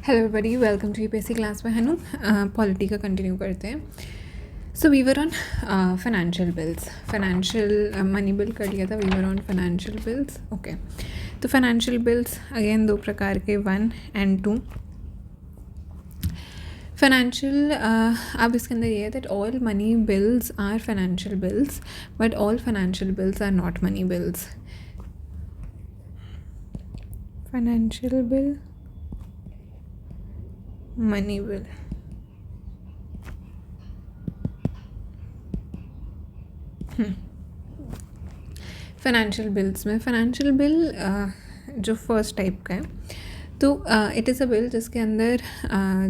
Hello everybody, welcome to UPSC class में हनु। Polity का कंटिन्यू करते हैं। So we were on financial bills, financial money bill कर लिया था। We were on financial bills. Okay, तो फाइनेंशियल बिल्स अगेन दो प्रकार के, 1 and 2। फाइनेंशियल अब इसके अंदर ये है that all money bills are financial bills but all financial bills are not money bills. Financial bill, money bill. Financial bills में फाइनेंशियल बिल जो फर्स्ट टाइप का है, तो इट इज़ अ बिल जिसके अंदर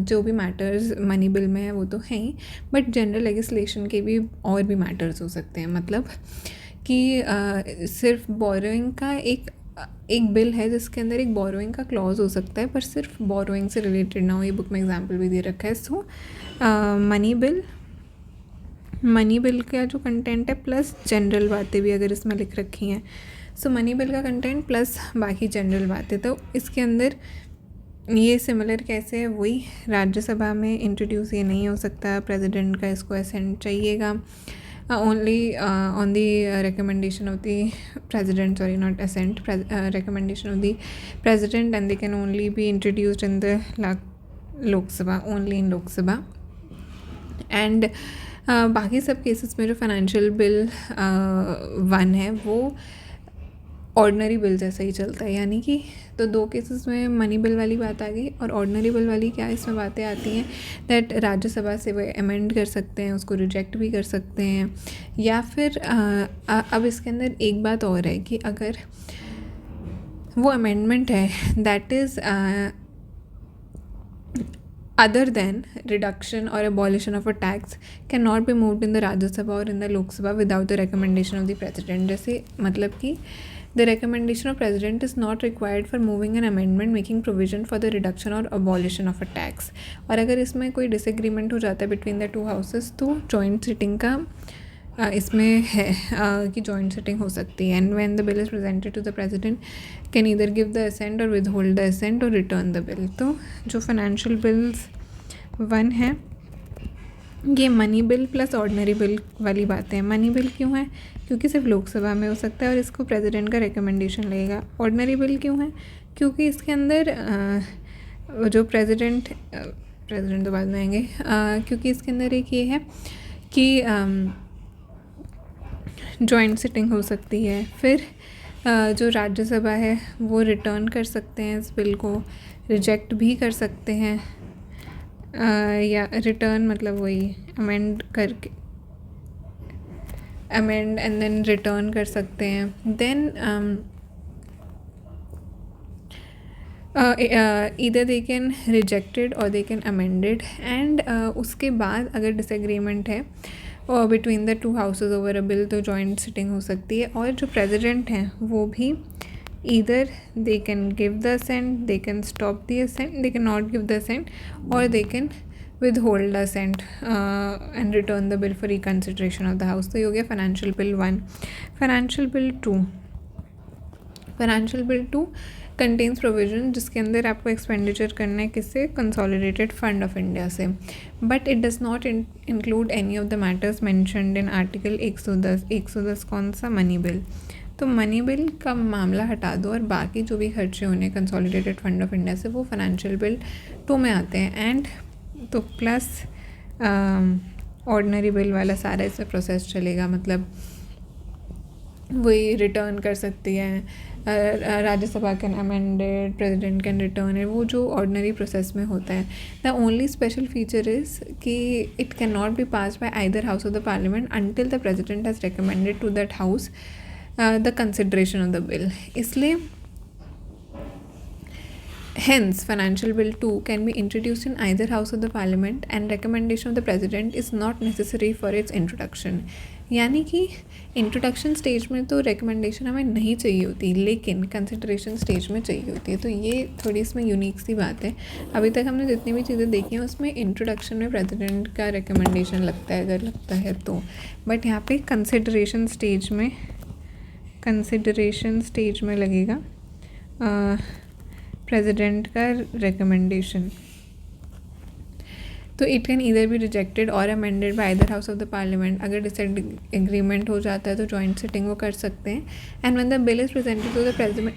जो भी मैटर्स मनी बिल में है वो तो है ही, बट जनरल लेजिस्लेशन के भी और भी मैटर्स हो सकते हैं। मतलब कि सिर्फ बोरोइंग का एक बिल है जिसके अंदर एक बोरोइंग का क्लॉज हो सकता है, पर सिर्फ बोरोइंग से रिलेटेड ना हो। ये बुक में एग्जाम्पल भी दे रखा है। सो मनी बिल का जो कंटेंट है प्लस जनरल बातें भी अगर इसमें लिख रखी हैं। सो मनी बिल का कंटेंट प्लस बाकी जनरल बातें, तो इसके अंदर ये सिमिलर कैसे है, वही राज्यसभा में इंट्रोड्यूस ये नहीं हो सकता। प्रेसिडेंट का इसको असेंट चाहिएगा only on the recommendation of the president, sorry not assent, recommendation of the president, and they can only be introduced in the Lok Sabha, only in Lok Sabha. And बाकी सब केसेस में जो फाइनेंशियल बिल 1 है वो ऑर्डिनरी बिल जैसा ही चलता है। यानी कि तो दो केसेस में मनी बिल वाली बात आ गई, और ऑर्डिनरी बिल वाली क्या इसमें बातें आती हैं दैट राज्यसभा से वो अमेंड कर सकते हैं, उसको रिजेक्ट भी कर सकते हैं। या फिर अब इसके अंदर एक बात और है कि अगर वो अमेंडमेंट है that is other than reduction or abolition of a tax cannot be moved in the Rajya Sabha or in the Lok Sabha without the recommendation of the president। जैसे मतलब कि the recommendation of president is not required for moving an amendment making provision for the reduction or abolition of a tax। और अगर इसमें कोई disagreement हो जाता है between the two houses तो joint sitting का इसमें है कि जॉइंट सिटिंग हो सकती है। And when the bill is presented to the president can either give the assent और विद होल्ड द असेंट और रिटर्न द बिल। तो जो फाइनेंशियल बिल्स 1 है ये money bill plus ordinary bill वाली बात है। मनी बिल क्यों है? क्योंकि सिर्फ लोकसभा में हो सकता है और इसको प्रेसिडेंट का रिकमेंडेशन लगेगा। ऑर्डिनरी बिल क्यों है? क्योंकि इसके अंदर जो प्रेसिडेंट तो बाद में आएंगे, क्योंकि इसके अंदर एक ये है कि जॉइंट सिटिंग हो सकती है। फिर जो राज्यसभा है वो रिटर्न कर सकते हैं इस बिल को, रिजेक्ट भी कर सकते हैं, या रिटर्न मतलब वही अमेंड करके, अमेंड एंड देन रिटर्न कर सकते हैं। Then either they can rejected और दे कैन अमेंडेड। एंड उसके बाद अगर डिसएग्रीमेंट है और between the two houses over a bill तो जॉइंट सिटिंग हो सकती है। और जो प्रेसिडेंट हैं वो भी either they can give the assent, they can stop the assent, they can not give the assent, और they can withhold assent and return the bill for reconsideration of the house. तो ये हो गया financial bill 1। Financial bill 2, financial bill 2 contains provision जिसके अंदर आपको expenditure करना है किससे? कंसोलिडेटेड फंड ऑफ इंडिया से, but it does not include any of the matters mentioned in article 110। 110 कौन सा? Money bill. तो मनी बिल का मामला हटा दो और बाकी जो भी खर्चे होने कंसोलिडेटेड फंड ऑफ इंडिया से वो फाइनेंशियल बिल 2 में आते हैं। एंड तो प्लस ऑर्डिनरी बिल वाला सारा इसमें प्रोसेस चलेगा। मतलब वही रिटर्न कर सकती है, Rajya Sabha can amended, president can return है, वो जो ऑर्डिनरी प्रोसेस में होता है। The only special feature is कि it can not be pass by either house of the parliament until the president has recommended to that house the consideration of the bill. इसलिए hence financial bill 2 can be introduced in either house of the parliament and recommendation of the president is not necessary for its introduction। यानी कि introduction stage में तो recommendation हमें नहीं चाहिए होती, लेकिन कंसिडरेशन स्टेज में चाहिए होती है। तो ये थोड़ी इसमें यूनिक सी बात है। अभी तक हमने जितनी भी चीज़ें देखी हैं उसमें इंट्रोडक्शन में प्रेसिडेंट का रिकमेंडेशन लगता है, अगर लगता है तो, बट यहाँ पे कंसिडरेशन स्टेज में लगेगा प्रेसिडेंट का रिकमेंडेशन। तो it can either be rejected और amended by either house of the parliament. अगर डिसएग्रीमेंट हो जाता है तो जॉइंट सिटिंग वो कर सकते हैं। And when the bill is presented to the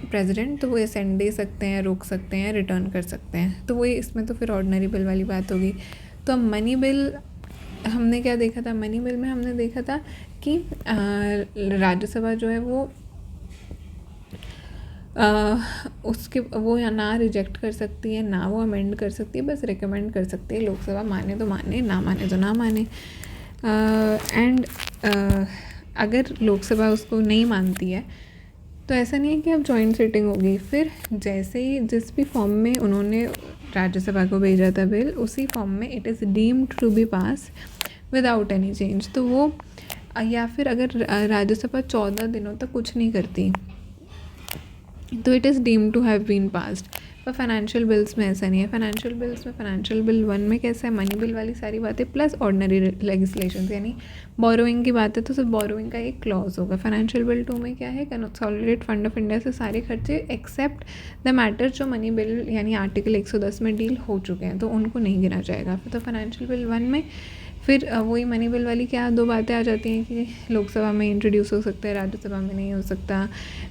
president तो वो असेंड दे सकते हैं, रोक सकते हैं, रिटर्न कर सकते हैं। तो वही इसमें तो फिर ऑर्डिनरी बिल वाली बात होगी। तो मनी बिल हमने क्या देखा था, मनी बिल में हमने देखा था कि राज्यसभा जो है वो उसके वो या ना रिजेक्ट कर सकती है, ना वो अमेंड कर सकती है, बस रिकमेंड कर सकती है। लोकसभा माने तो माने, ना माने तो ना माने। एंड अगर लोकसभा उसको नहीं मानती है तो ऐसा नहीं है कि अब जॉइंट सिटिंग होगी। फिर जैसे ही जिस भी फॉर्म में उन्होंने राज्यसभा को भेजा था बिल, उसी फॉर्म में it is deemed to be pass without any change. तो वो या फिर अगर राज्यसभा 14 दिनों तक कुछ नहीं करती तो it is deemed to have been passed. पर फाइनेंशियल बिल्स में ऐसा नहीं है। फाइनेंशियल बिल्स में, फाइनेंशियल बिल 1 में कैसा है, मनी बिल वाली सारी बातें प्लस ऑर्डिनरी लेजिस्लेशन, यानी बोरोइंग की बात है तो सिर्फ बोरोइंग का एक क्लॉज होगा। फाइनेंशियल बिल 2 में क्या है, कंसोलिडेटेड फंड ऑफ इंडिया से सारे खर्चे एक्सेप्ट द मैटर जो मनी बिल यानी आर्टिकल 110 में डील हो चुके हैं तो उनको नहीं गिना जाएगा। तो फाइनेंशियल बिल 1 में फिर वही मनी बिल वाली क्या 2 बातें आ जाती हैं कि लोकसभा में इंट्रोड्यूस हो सकता है, राज्यसभा में नहीं हो सकता,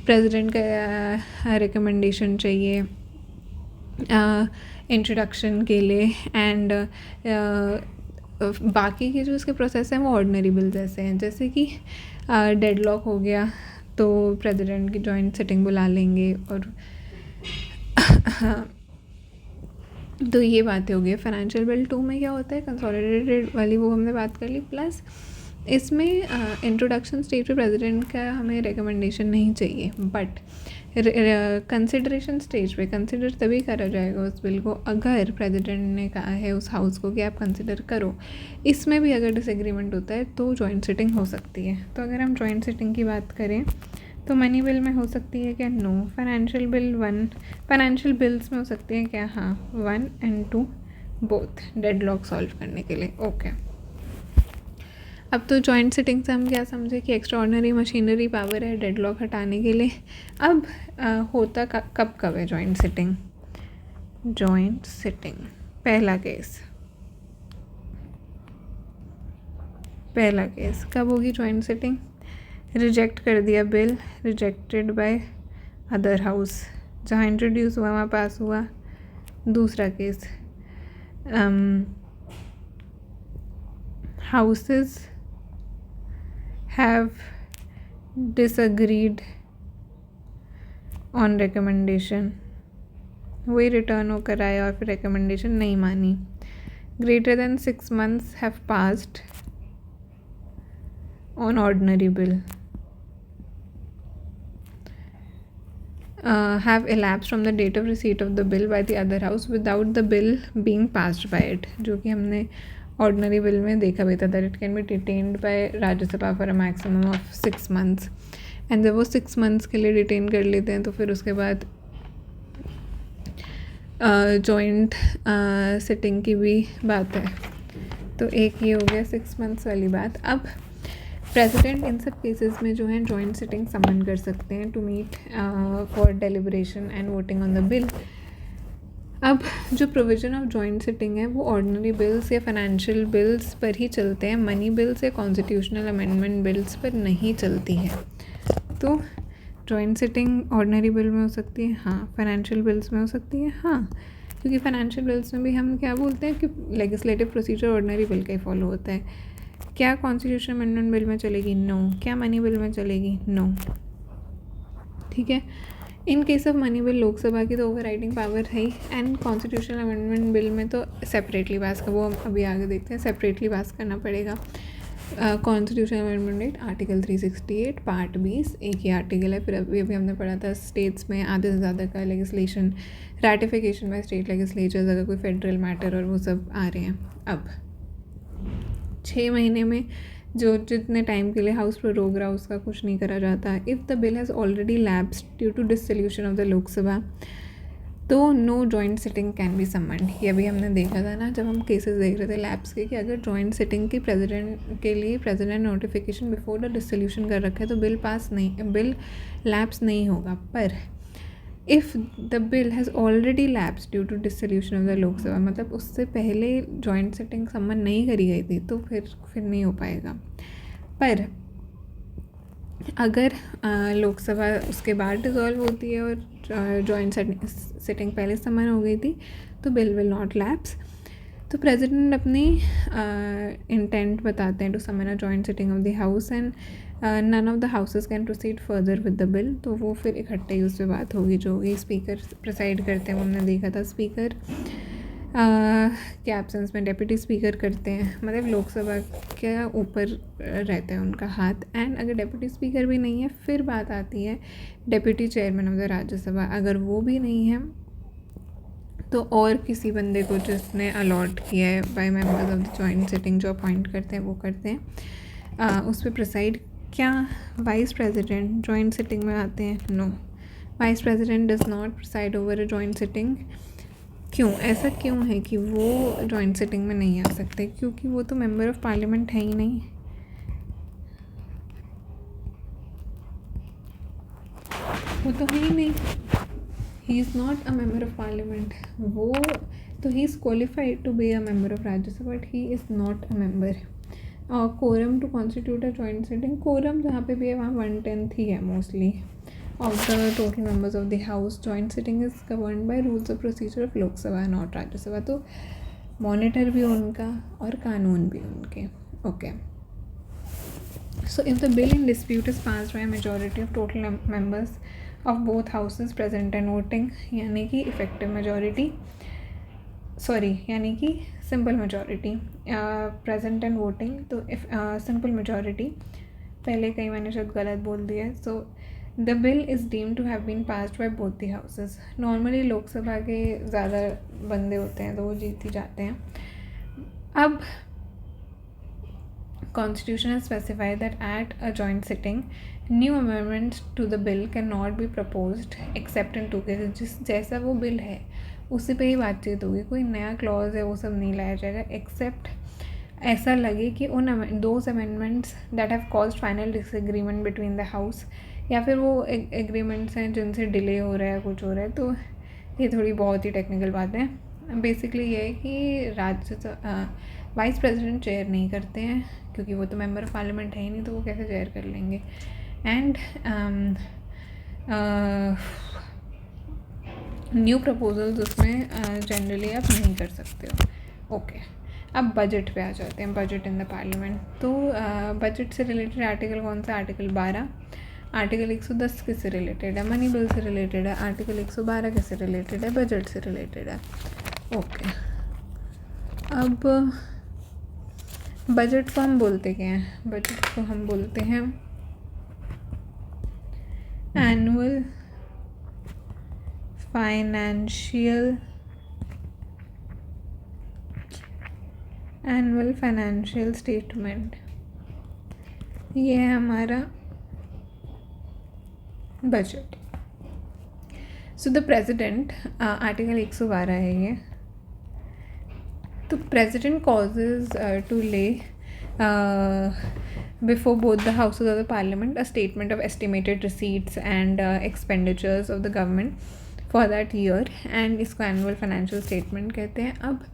प्रेसिडेंट का रिकमेंडेशन चाहिए इंट्रोडक्शन के लिए। एंड बाकी के जो इसके प्रोसेस हैं वो ऑर्डिनरी बिल जैसे हैं, जैसे कि डेडलॉक हो गया तो प्रेसिडेंट की जॉइंट सिटिंग बुला लेंगे। और तो ये बातें हो गई। फाइनेंशियल बिल 2 में क्या होता है, कंसोलिडेटेड वाली वो हमने बात कर ली, प्लस इसमें इंट्रोडक्शन स्टेज पे प्रेसिडेंट का हमें रिकमेंडेशन नहीं चाहिए, बट कंसिडरेशन स्टेज पे कंसिडर तभी करा जाएगा उस बिल को अगर प्रेसिडेंट ने कहा है उस हाउस को कि आप कंसिडर करो। इसमें भी अगर डिसएग्रीमेंट होता है तो जॉइंट सिटिंग हो सकती है। तो अगर हम जॉइंट सिटिंग की बात करें तो मनी बिल में हो सकती है क्या, no. Financial bill 1, financial bills में हो सकती है क्या, हाँ, 1 and 2 बोथ डेडलॉक सॉल्व करने के लिए। ओके अब तो जॉइंट सिटिंग से हम क्या समझे कि एक्स्ट्रा ऑर्डिनरी मशीनरी पावर है डेडलॉक हटाने के लिए। अब होता कब है जॉइंट सिटिंग। जॉइंट सिटिंग पहला केस कब होगी जॉइंट सिटिंग, रिजेक्ट कर दिया bill, rejected by other house, जहाँ इंट्रोड्यूस हुआ वहाँ पास हुआ। दूसरा case, houses have disagreed on recommendation, वही रिटर्न होकर आया और फिर रिकमेंडेशन नहीं मानी। Greater than 6 months have passed on ordinary bill, have elapsed from the date of receipt of the bill by the other house without the bill being passed by it, जो कि हमने ordinary bill में देखा भी था that it can be detained by Rajya Sabha for a maximum of 6 months। And जब वो 6 months के लिए डिटेन कर लेते हैं तो फिर उसके बाद जॉइंट सिटिंग की भी बात है। तो एक ये हो गया 6 months वाली बात। अब प्रेसिडेंट इन सब केसेस में जो है जॉइंट सिटिंग समन कर सकते हैं to meet for deliberation and voting on the bill. अब जो प्रोविज़न ऑफ जॉइंट सिटिंग है वो ऑर्डिनरी बिल्स या फाइनेंशियल बिल्स पर ही चलते हैं, मनी बिल्स या कॉन्स्टिट्यूशनल अमेंडमेंट बिल्स पर नहीं चलती है। तो जॉइंट सिटिंग ऑर्डिनरी बिल में हो सकती है, हाँ। फाइनेंशियल बिल्स में हो सकती है, हाँ, क्योंकि फाइनेंशियल बिल्स में भी हम क्या बोलते हैं कि लेजिस्लेटिव प्रोसीजर ऑर्डिनरी बिल का ही फॉलो होता है। क्या कॉन्स्टिट्यूशन अमेंडमेंट बिल में चलेगी, नो। क्या मनी बिल में चलेगी, नो। ठीक है, इन case of money bill Lok Sabha की तो ओवरराइडिंग पावर है ही, एंड कॉन्स्टिट्यूशनल अमेंडमेंट बिल में तो सेपरेटली पास का, वो हम अभी आगे देखते हैं, सेपरेटली पास करना पड़ेगा। Constitutional amendment act article 368 part 20 एक ही आर्टिकल है। फिर अभी हमने पढ़ा था स्टेट्स में आधे से ज़्यादा का legislation ratification by state legislatures अगर कोई फेडरल मैटर और वो सब आ रहे हैं। अब 6 महीने में जो जितने टाइम के लिए हाउस प्रोरोग रहा उसका कुछ नहीं करा जाता। If the bill has already lapsed due to dissolution of the Lok Sabha तो no joint sitting can be summoned. ये अभी हमने देखा था ना जब हम केसेस देख रहे थे लैप्स के, कि अगर जॉइंट सिटिंग की प्रेसिडेंट के लिए president notification before the dissolution कर रखा है तो बिल लैप्स नहीं होगा। पर if the bill has already lapse due to dissolution of the Lok Sabha, मतलब उससे पहले जॉइंट सिटिंग सम्मन नहीं करी गई थी तो फिर नहीं हो पाएगा। पर अगर लोकसभा उसके बाद डिज़ोल्व होती है और जॉइंट सिटिंग पहले सम्मन हो गई थी तो बिल विल नॉट लैप्स। तो प्रेसिडेंट अपनी इंटेंट बताते हैं to summon a joint sitting of the house and none of the houses can proceed further with the bill. तो वो फिर इकट्ठे ही उस पर बात होगी, जो होगी स्पीकर प्रिसाइड करते हैं, वो हमने देखा था स्पीकर के एब्सेंस में डेप्यूटी स्पीकर करते हैं, मतलब लोकसभा के ऊपर रहता है उनका हाथ। एंड अगर डेप्यूटी स्पीकर भी नहीं है फिर बात आती है deputy chairman of the Rajya Sabha, अगर वो भी नहीं है तो और किसी बंदे को जिसने अलॉट किया है by members of the joint sitting, जो अपॉइंट करते हैं वो करते हैं उस पर प्रिसाइड। क्या वाइस प्रेसिडेंट जॉइंट सिटिंग में आते हैं? No, vice president does not preside over a joint sitting. क्यों? ऐसा क्यों है कि वो जॉइंट सिटिंग में नहीं आ सकते? क्योंकि वो तो मेंबर ऑफ पार्लियामेंट है ही नहीं। वो तो है ही नहीं, he is not a member of parliament. वो तो he is qualified to be a member of Rajya Sabha but he is not a member. Quorum to constitute a joint sitting, quorum जहाँ पे भी है वहाँ 1/10 ही है mostly of the total members of the house. Joint sitting is governed by rules of procedure of Lok Sabha not Rajya Sabha. तो monitor भी उनका और कानून भी उनके। Okay, so if the bill in dispute is passed by a majority of total members of both houses present and voting, यानी कि effective majority, यानी कि simple majority, present and voting, तो इफ सिंपल मेजॉरिटी, पहले कहीं मैंने शायद गलत बोल दिया है। So the bill is deemed to have been passed by both the houses. Normally Lok Sabha के ज़्यादा बंदे होते हैं तो वो जीत ही जाते हैं। अब Constitution has specified that at a joint sitting, new amendments to the bill cannot be proposed except in two cases. जिस जैसा वो बिल है उसी पे ही बातचीत होगी, कोई नया क्लॉज है वो सब नहीं लाया जाएगा, एक्सेप्ट ऐसा लगे कि उन those amendments that have caused final disagreement between the house, या फिर वो एग्रीमेंट्स हैं जिनसे डिले हो रहा है, कुछ हो रहा है। तो ये थोड़ी बहुत ही टेक्निकल बात है। बेसिकली ये है कि वाइस प्रेसिडेंट चेयर नहीं करते हैं क्योंकि वो तो मेंबर ऑफ पार्लियामेंट है ही नहीं, तो वो कैसे चेयर कर लेंगे। एंड न्यू प्रपोजल्स उसमें जनरली आप नहीं कर सकते हो। ओके, अब बजट पे आ जाते हैं, बजट इन द पार्लियामेंट। तो बजट से रिलेटेड आर्टिकल कौन सा? आर्टिकल 12। आर्टिकल 110 किससे रिलेटेड है? मनी बिल से रिलेटेड है। आर्टिकल 112 किससे रिलेटेड है? बजट से रिलेटेड है। ओके, अब बजट को हम बोलते क्या हैं? बजट को हम बोलते हैं एनुअल फाइनेंशियल स्टेटमेंट। ये है हमारा budget. So the president, article 112 है ये। तो प्रेसिडेंट कॉजेज टू ले before both the houses of the parliament a statement of estimated receipts and expenditures of the government for that year, and इसको annual financial statement कहते हैं। अब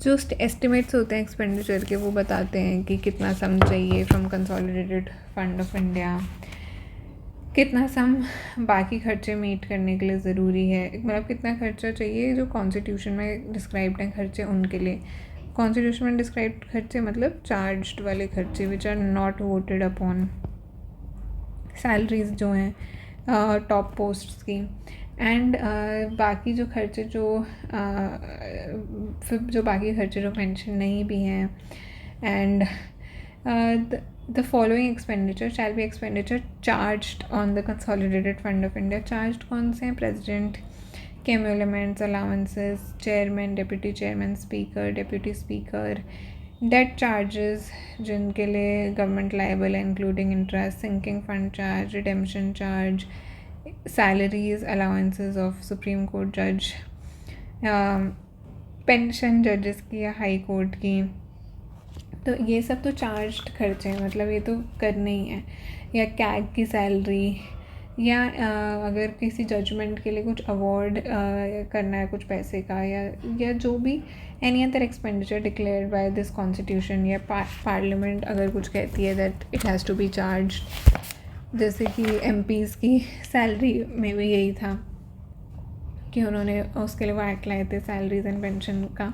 जो estimates होते हैं एक्सपेंडिचर के, वो बताते हैं कि कितना सम चाहिए from consolidated fund of India, कितना सम बाकी खर्चे मीट करने के लिए ज़रूरी है, मतलब कितना खर्चा चाहिए जो कॉन्स्टिट्यूशन में डिस्क्राइब्ड हैं खर्चे उनके लिए। कॉन्स्टिट्यूशन में डिस्क्राइब्ड खर्चे मतलब चार्ज्ड वाले खर्चे which are not voted upon, salaries जो हैं टॉप पोस्ट्स की, एंड बाकी जो खर्चे जो बाकी खर्चे जो मेंशन नहीं भी हैं। And the following expenditure shall be expenditure charged on the consolidated fund of India। charged कौन से हैं? प्रेसिडेंट के एम्यूलमेंट्स, allowances, chairman, deputy chairman, speaker, deputy speaker, date charges जिनके लिए गवर्नमेंट लायबल है including interest, sinking fund charge, redemption charge, salaries, allowances of supreme court जज, pension जजेस की या हाई कोर्ट की। तो ये सब तो चार्ज्ड खर्चे हैं, मतलब ये तो करने ही है। या कैग की सैलरी, या अगर किसी जजमेंट के लिए कुछ अवार्ड करना है कुछ पैसे का, या जो भी any other expenditure declared by this constitution, या पार्लियामेंट अगर कुछ कहती है that it has to be charge, जैसे कि MPs की सैलरी में भी यही था कि उन्होंने उसके लिए वो एक्ट लाए थे सैलरीज एंड पेंशन का।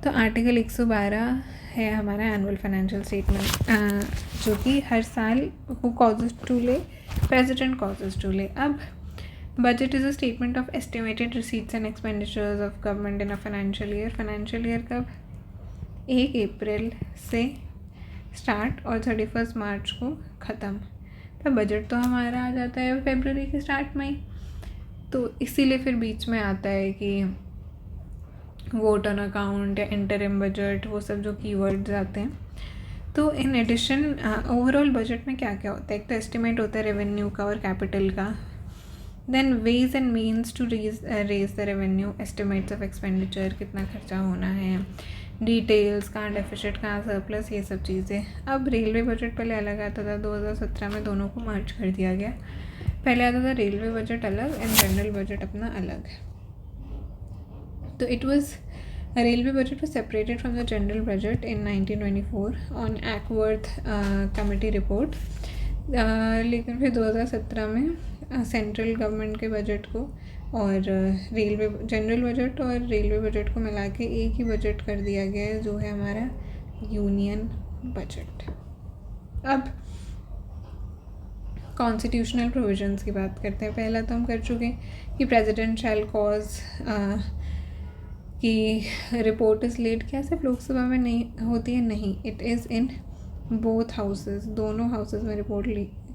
तो आर्टिकल 112 है हमारा एनुअल फाइनेंशियल स्टेटमेंट, जो कि हर साल हु कॉजेज टू ले, प्रेसिडेंट कॉजेज टू ले। अब budget is a statement of estimated receipts and expenditures of government in a financial year. Financial year कब? 1 अप्रैल से स्टार्ट और 31 मार्च को ख़त्म। तो बजट तो हमारा आ जाता है फरवरी के स्टार्ट में ही, तो इसीलिए फिर बीच में आता है कि वोट ऑन अकाउंट या इंटरिम बजट, वो सब जो कीवर्ड्स आते हैं। तो इन एडिशन ओवरऑल बजट में क्या क्या होता है? एक तो एस्टिमेट होता है रेवेन्यू का और कैपिटल का, then ways and means to raise the revenue, estimates of expenditure, कितना खर्चा होना है, डिटेल्स, कहाँ डेफिसिट, कहाँ सरप्लस, ये सब चीज़ें। अब रेलवे बजट पहले अलग आता था, 2017 में दोनों को मर्ज कर दिया गया। पहले आता था रेलवे बजट अलग एंड जनरल बजट अपना अलग। तो it was railway budget was separated from the general budget in 1924 on Ackworth committee report. लेकिन फिर 2017 में सेंट्रल गवर्नमेंट के बजट को और रेलवे जनरल बजट और रेलवे बजट को मिला के एक ही बजट कर दिया गया है, जो है हमारा यूनियन बजट। अब कॉन्स्टिट्यूशनल प्रोविजंस की बात करते हैं। पहला तो हम कर चुके हैं कि प्रेसिडेंट शैल कॉज कि रिपोर्ट इज़ लेट। क्या सिर्फ लोकसभा में नहीं होती है? नहीं, it is in both houses, दोनों हाउसेस में रिपोर्ट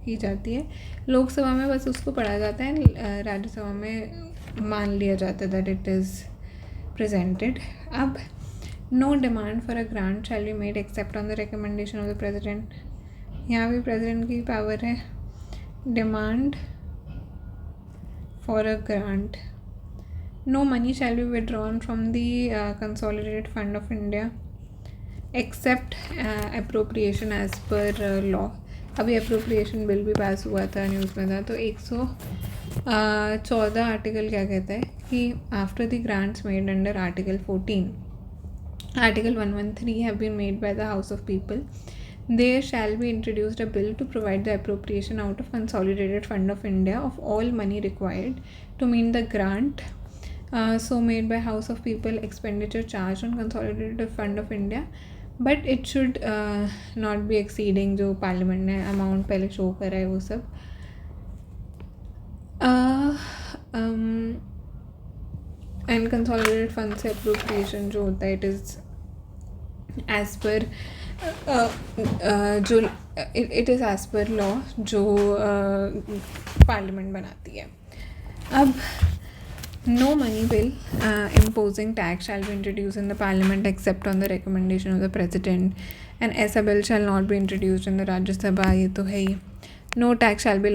की जाती है। लोकसभा में बस उसको पढ़ा जाता है, राज्यसभा में मान लिया जाता है दैट इट इज़ प्रेजेंटेड। अब no demand for a grant shall be made except on the recommendation of the president. यहाँ भी प्रेसिडेंट की पावर है। Demand for a grant, no money shall be withdrawn from the consolidated fund of India except appropriation as per law। अभी appropriation bill भी पास हुआ था, news में था। तो 114 आर्टिकल क्या कहता है कि after the grants made under article 14, article 113 have been made by the House of People, there shall be introduced a bill to provide the appropriation out of consolidated fund of India of all money required to meet the grant so made by House of People expenditure charged on consolidated fund of India, but it should not be exceeding जो parliament ने amount पहले show करा है वो सब। And consolidated fund से appropriation जो होता है इट इज़ एज पर जो it is as per law जो पार्लियामेंट बनाती है। अब no money bill imposing tax shall be introduced in the parliament except on the recommendation of the president, and ऐसा bill shall not be introduced in the Rajya Sabha, ये तो है ही। no tax shall be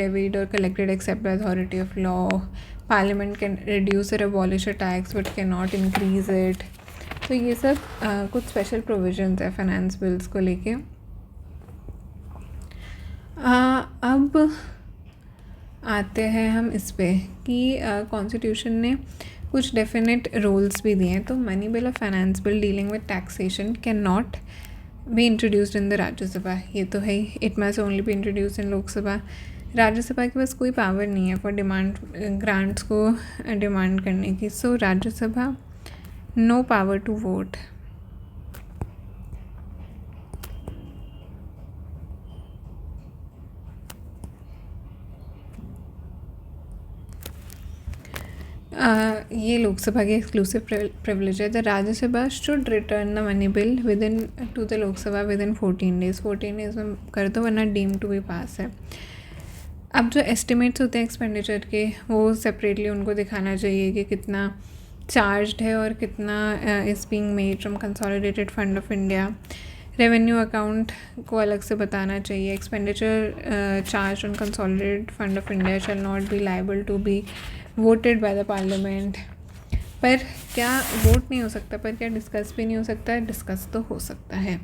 levied or collected except by authority of law, parliament can reduce or abolish a tax but cannot increase it। तो ये सब कुछ special provisions है finance bills को लेके। अब आते हैं हम इस पे कि कॉन्स्टिट्यूशन ने कुछ डेफिनेट रोल्स भी दिए हैं। तो मनी बिल और finance bill dealing with taxation can not be introduced in the Rajya Sabha, ये तो है ही। It must only be introduced in Lok Sabha. Rajya Sabha के पास कोई पावर नहीं है फॉर डिमांड ग्रांट्स को डिमांड करने की। So Rajya Sabha no power to vote. ये लोकसभा की एक्सक्लूसिव प्रिविलेज है। The Rajya Sabha should return the money bill within to the Lok Sabha with in 14 days. 14 days में कर दो वरना डीम टू बी पास है। अब जो एस्टिमेट्स होते हैं एक्सपेंडिचर के वो सेपरेटली उनको दिखाना चाहिए कि कितना चार्ज्ड है और कितना is being made from consolidated fund of India. Revenue account को अलग से बताना चाहिए। Expenditure charge on consolidated fund of India shall not be liable to be voted by the parliament. पर क्या वोट नहीं हो सकता, पर क्या डिस्कस भी नहीं हो सकता? डिस्कस तो हो सकता है।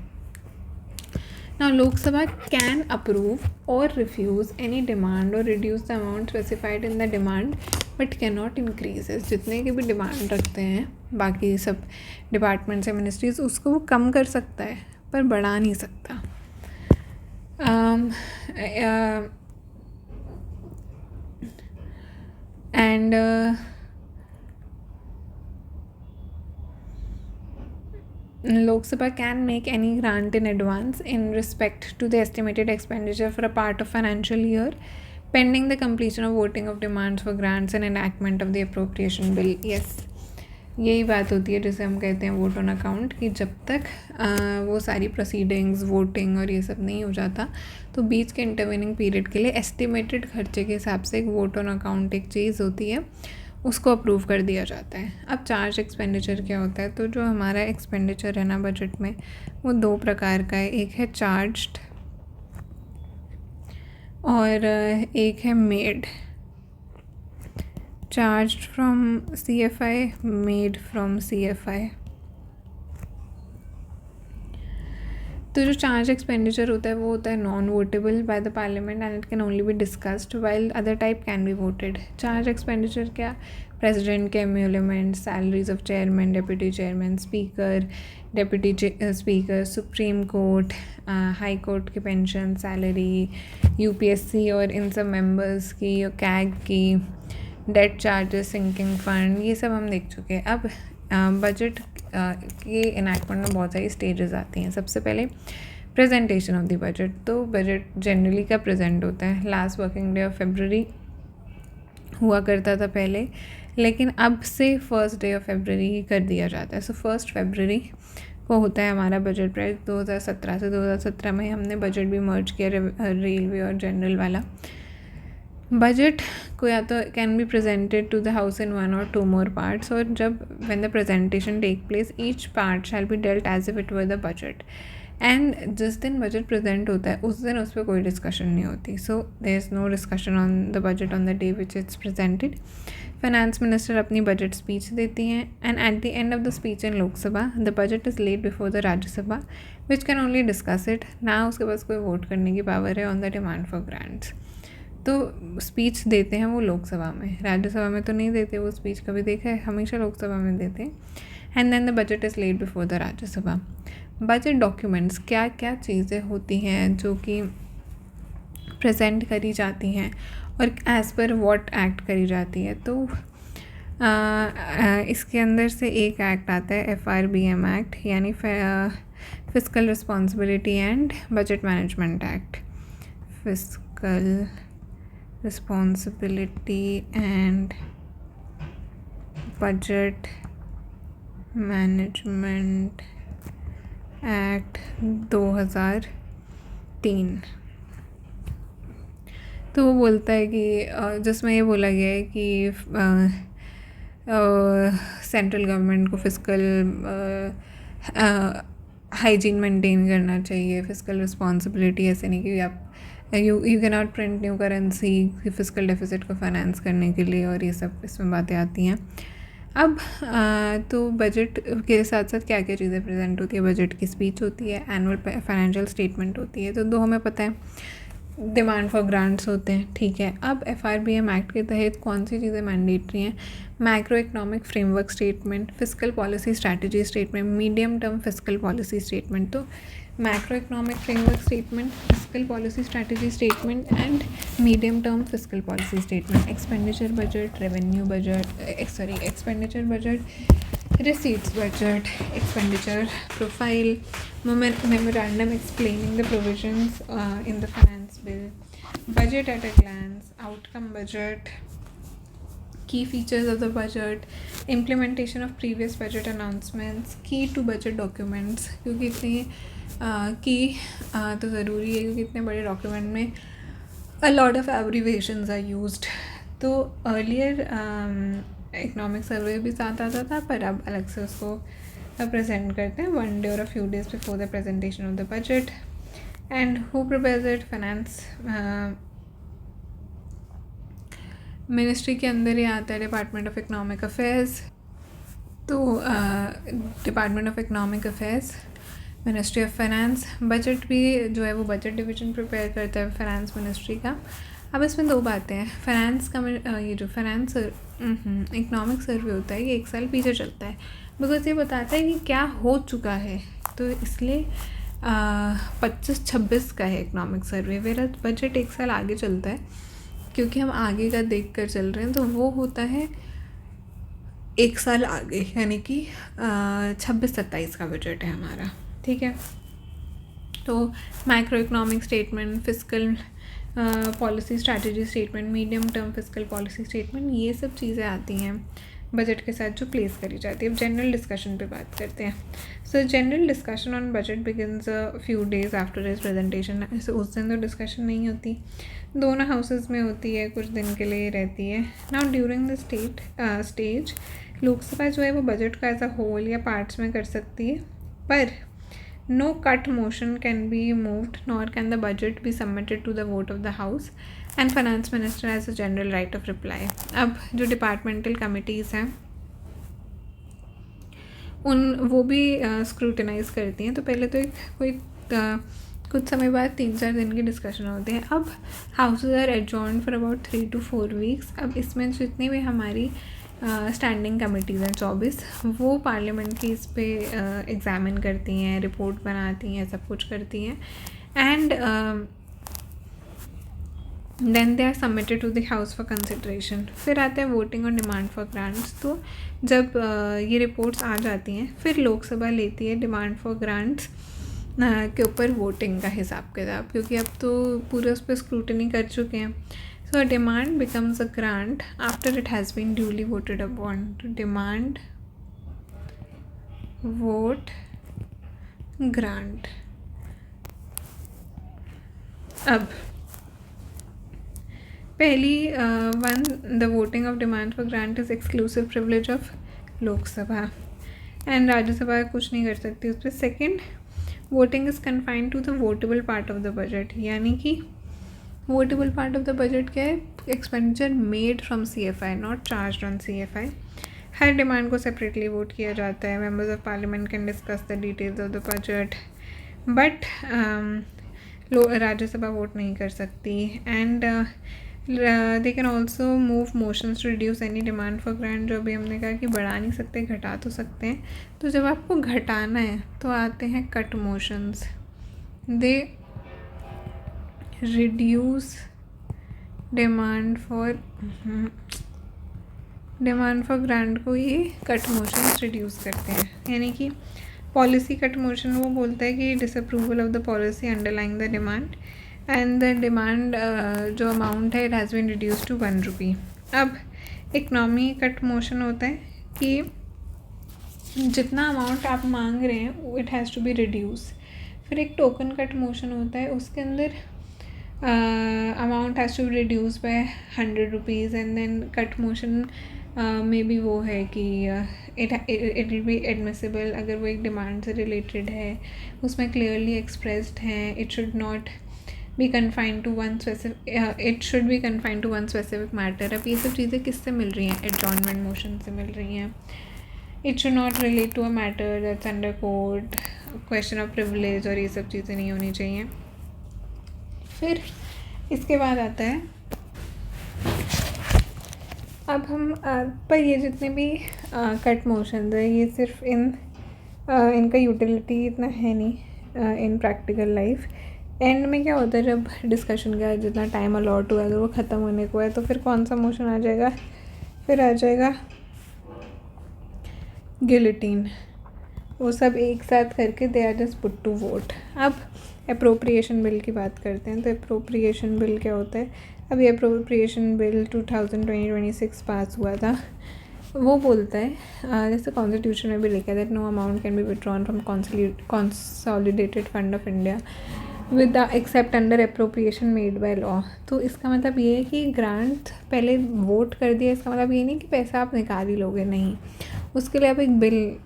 Now Lok Sabha can approve or refuse any demand or reduce the amount specified in the demand but cannot increase it. जितने की भी डिमांड रखते हैं बाकी सब डिपार्टमेंट्स या मिनिस्ट्रीज, उसको वो कम कर सकता है पर बढ़ा नहीं सकता. And Lok Sabha can make any grant in advance in respect to the estimated expenditure for a part of financial year pending the completion of voting of demands for grants and enactment of the appropriation bill. Yes, यही बात होती है जिसे हम कहते हैं vote on account, कि जब तक वो सारी प्रोसीडिंग्स वोटिंग और ये सब नहीं हो जाता तो बीच के इंटरवेनिंग पीरियड के लिए एस्टिमेटेड खर्चे के हिसाब से एक वोट ऑन अकाउंट एक चीज़ होती है, उसको अप्रूव कर दिया जाता है. अब चार्ज एक्सपेंडिचर क्या होता है? तो जो हमारा एक्सपेंडिचर है ना बजट में, वो दो प्रकार का है. एक है चार्ज्ड और एक है made. Charged from CFI, made from CFI. तो जो चार्ज एक्सपेंडिचर होता है वो होता है non votable by the parliament and it can only be discussed while other type can be voted. Charge expenditure क्या? प्रेसिडेंट के emoluments, salaries of chairman, deputy chairman, speaker, deputy speaker, supreme court, high court की pension, salary, UPSC और इन सब members की, CAG की, date charges, sinking fund, ये सब हम देख चुके हैं. अब बजट के इनैक्टमेंट में बहुत सारी स्टेजेस आती हैं. सबसे पहले प्रेजेंटेशन ऑफ द बजट. तो बजट जनरली का प्रेजेंट होता है last working day of February हुआ करता था पहले, लेकिन अब से फर्स्ट डे ऑफ February ही कर दिया जाता है. सो 1 February को होता है हमारा बजट प्राइस. 2017 से 2017 में हमने बजट भी मर्ज किया, रेलवे और जनरल वाला. बजट को या तो can be presented to the house in 1 or 2 more parts, और जब when the presentation take place each part shall be dealt as if it were the budget. And जिस दिन बजट प्रेजेंट होता है उस दिन उस पर कोई डिस्कशन नहीं होती. So there is no discussion on the budget on the day which it's presented. Finance minister अपनी बजट स्पीच देती हैं and at the end of the speech in Lok Sabha the budget is laid before the Rajya Sabha which can only discuss it. ना उसके पास कोई vote करने की power है on the demand for grants. तो स्पीच देते हैं वो लोकसभा में, राज्यसभा में तो नहीं देते वो स्पीच. कभी देखा है? हमेशा लोकसभा में देते हैं. And then the budget is laid before the Rajya Sabha. Budget documents क्या क्या चीज़ें होती हैं जो कि प्रेजेंट करी जाती हैं और एज़ पर व्हाट एक्ट करी जाती है. तो इसके अंदर से एक एक्ट आता है FRBM एक्ट, यानी fiscal responsibility and budget management act. Fiscal responsibility and budget management act 2003. तो वो बोलता है कि जिसमें ये बोला गया है कि सेंट्रल गवर्नमेंट को फिस्कल हाइजीन मेंटेन करना चाहिए. फिस्कल रिस्पॉन्सिबिलिटी ऐसे नहीं कि आप you can not print new currency fiscal deficit को फाइनेंस करने के लिए, और ये सब इसमें बातें आती हैं. अब तो बजट के साथ साथ क्या क्या चीज़ें प्रेजेंट होती है? बजट की स्पीच होती है, एनुअल फाइनेंशियल स्टेटमेंट होती है. तो दो हमें पता है, डिमांड फॉर ग्रांट्स होते हैं. ठीक है. अब FRBM एक्ट के तहत कौन सी चीज़ें मैंडेटरी हैं? Macro economic framework statement, fiscal policy strategy statement, medium term fiscal policy statement. तो macro economic framework statement, fiscal policy strategy statement and medium term fiscal policy statement. Expenditure budget, revenue budget, expenditure budget, receipts budget, expenditure profile, memorandum explaining the provisions in the finance bill, budget at a glance, outcome budget, key features of the budget, implementation of previous budget announcements, key to budget documents. क्योंकि इतनी की तो ज़रूरी है क्योंकि इतने बड़े document में a lot of abbreviations are used. तो earlier इकोनॉमिक सर्वे भी साथ आता था, पर अब अलग से उसको प्रेजेंट करते हैं 1 day or a few days before the presentation of the budget. And who prepares it? Finance ministry के अंदर ही आता है डिपार्टमेंट ऑफ इकोनॉमिक अफेयर्स. तो department of economic affairs ministry of finance, budget भी जो है वो बजट डिवीज़न प्रिपेयर करता है फाइनेंस मिनिस्ट्री का। अब इसमें दो बातें हैं, फाइनेंस का ये जो फाइनेंस इकनॉमिक सर्वे होता है ये 1 साल पीछे चलता है, बिकॉज ये बताता है कि क्या हो चुका है, तो इसलिए 25-26 का है इकनॉमिक सर्वे। मेरा बजट 1 साल आगे चलता है क्योंकि हम आगे का देख कर चल रहे हैं, तो वो होता है 1 साल आगे, यानी कि 26-27 का बजट है हमारा, ठीक है। तो macro economic statement, fiscal policy strategy statement, medium term fiscal policy statement, ये सब चीज़ें आती हैं बजट के साथ जो प्लेस करी जाती है। अब जनरल डिस्कशन पे बात करते हैं। सो general discussion on budget begins few days after is presentation. ऐसे उस दिन तो डिस्कशन नहीं होती, दोनों हाउसेस में होती है, कुछ दिन के लिए रहती है। Now during the stage Lok Sabha जो है वो बजट का एज अ होल या पार्ट्स में कर सकती है, पर no cut motion can be moved nor can the budget be submitted to the vote of the house and finance minister has a general right of reply। अब जो departmental committees हैं वो भी स्क्रूटनाइज करती हैं, तो पहले तो कुछ समय बाद 3-4 दिन की डिस्कशन होते हैं। अब houses are adjourn for about 3 to 4 weeks। अब इसमें जितनी भी हमारी स्टैंडिंग कमिटीज़ हैं 24, वो पार्लियामेंट की इस पे एग्ज़ामिन करती हैं, रिपोर्ट बनाती हैं, सब कुछ करती हैं, and then they are submitted to the house for consideration. फिर आता है वोटिंग और डिमांड फॉर ग्रांट्स। तो जब ये रिपोर्ट्स आ जाती हैं फिर लोकसभा लेती है डिमांड फॉर ग्रांट्स के ऊपर वोटिंग का हिसाब किताब, क्योंकि अब तो पूरे उस पर स्क्रूटनी कर चुके हैं। So a demand becomes a grant after it has been duly voted upon. Demand, vote, grant. अब पहली the voting of demand for grant is exclusive privilege of लोक सभा एंड राज्यसभा कुछ नहीं कर सकती उस पर। Second, voting is confined to the votable part of the budget, यानी कि votable part of the budget क्या है, expenditure made from CFI, not charge on CFI। हर डिमांड को सेपरेटली वोट किया जाता है। Members of parliament can discuss the details of the budget, but Rajya Sabha vote नहीं कर सकती। And they can also move motions to reduce any demand for grant. जो अभी हमने कहा कि बढ़ा नहीं सकते, घटा तो सकते हैं। तो जब आपको घटाना है तो आते हैं cut motions. They reduce demand for grant को ये कट मोशंस रिड्यूस करते हैं, यानी कि पॉलिसी कट मोशन वो बोलता है कि disapproval of the policy underlying the demand and the demand जो अमाउंट है it has been reduce to 1 rupee. अब इकनॉमी कट मोशन होता है कि जितना अमाउंट आप मांग रहे हैं it has to be reduce. फिर एक टोकन कट मोशन होता है, उसके अंदर amount has to be reduce by 100 rupees and then cut motion में भी वो है कि इट विल बी एडमिसिबल अगर वो एक डिमांड से रिलेटेड है, उसमें क्लियरली एक्सप्रेस्ड है। It should not be confined to one specific, it should be confined to one specific matter. अब ये सब चीज़ें किससे मिल रही हैं, एडजॉर्नमेंट मोशन से मिल रही हैं। It should not relate to a matter that's under court, question of privilege और ये सब चीज़ें नहीं होनी चाहिए। फिर इसके बाद आता है, अब हम पर ये जितने भी कट मोशंस है ये सिर्फ इनका यूटिलिटी इतना है नहीं इन प्रैक्टिकल लाइफ। एंड में क्या होता है, जब डिस्कशन का जितना टाइम अलॉट हुआ अगर वो ख़त्म होने को है तो फिर कौन सा मोशन आ जाएगा, फिर आ जाएगा गिलोटिन। वो सब एक साथ करके they are just put to vote. अब अप्रोप्रिएशन बिल की बात करते हैं। तो अप्रोप्रिएशन बिल क्या होता है, अब ये अप्रोप्रिएशन बिल 2026 पास हुआ था। वो बोलता है जैसे कॉन्स्टिट्यूशन में भी लिखा है that no amount can be withdrawn from consolidated fund of India with the except under appropriation made by law. तो इसका मतलब ये है कि ग्रांट पहले वोट कर दिया, इसका मतलब ये नहीं कि पैसा आप निकाल ही लोगे, नहीं, उसके लिए अब एक बिल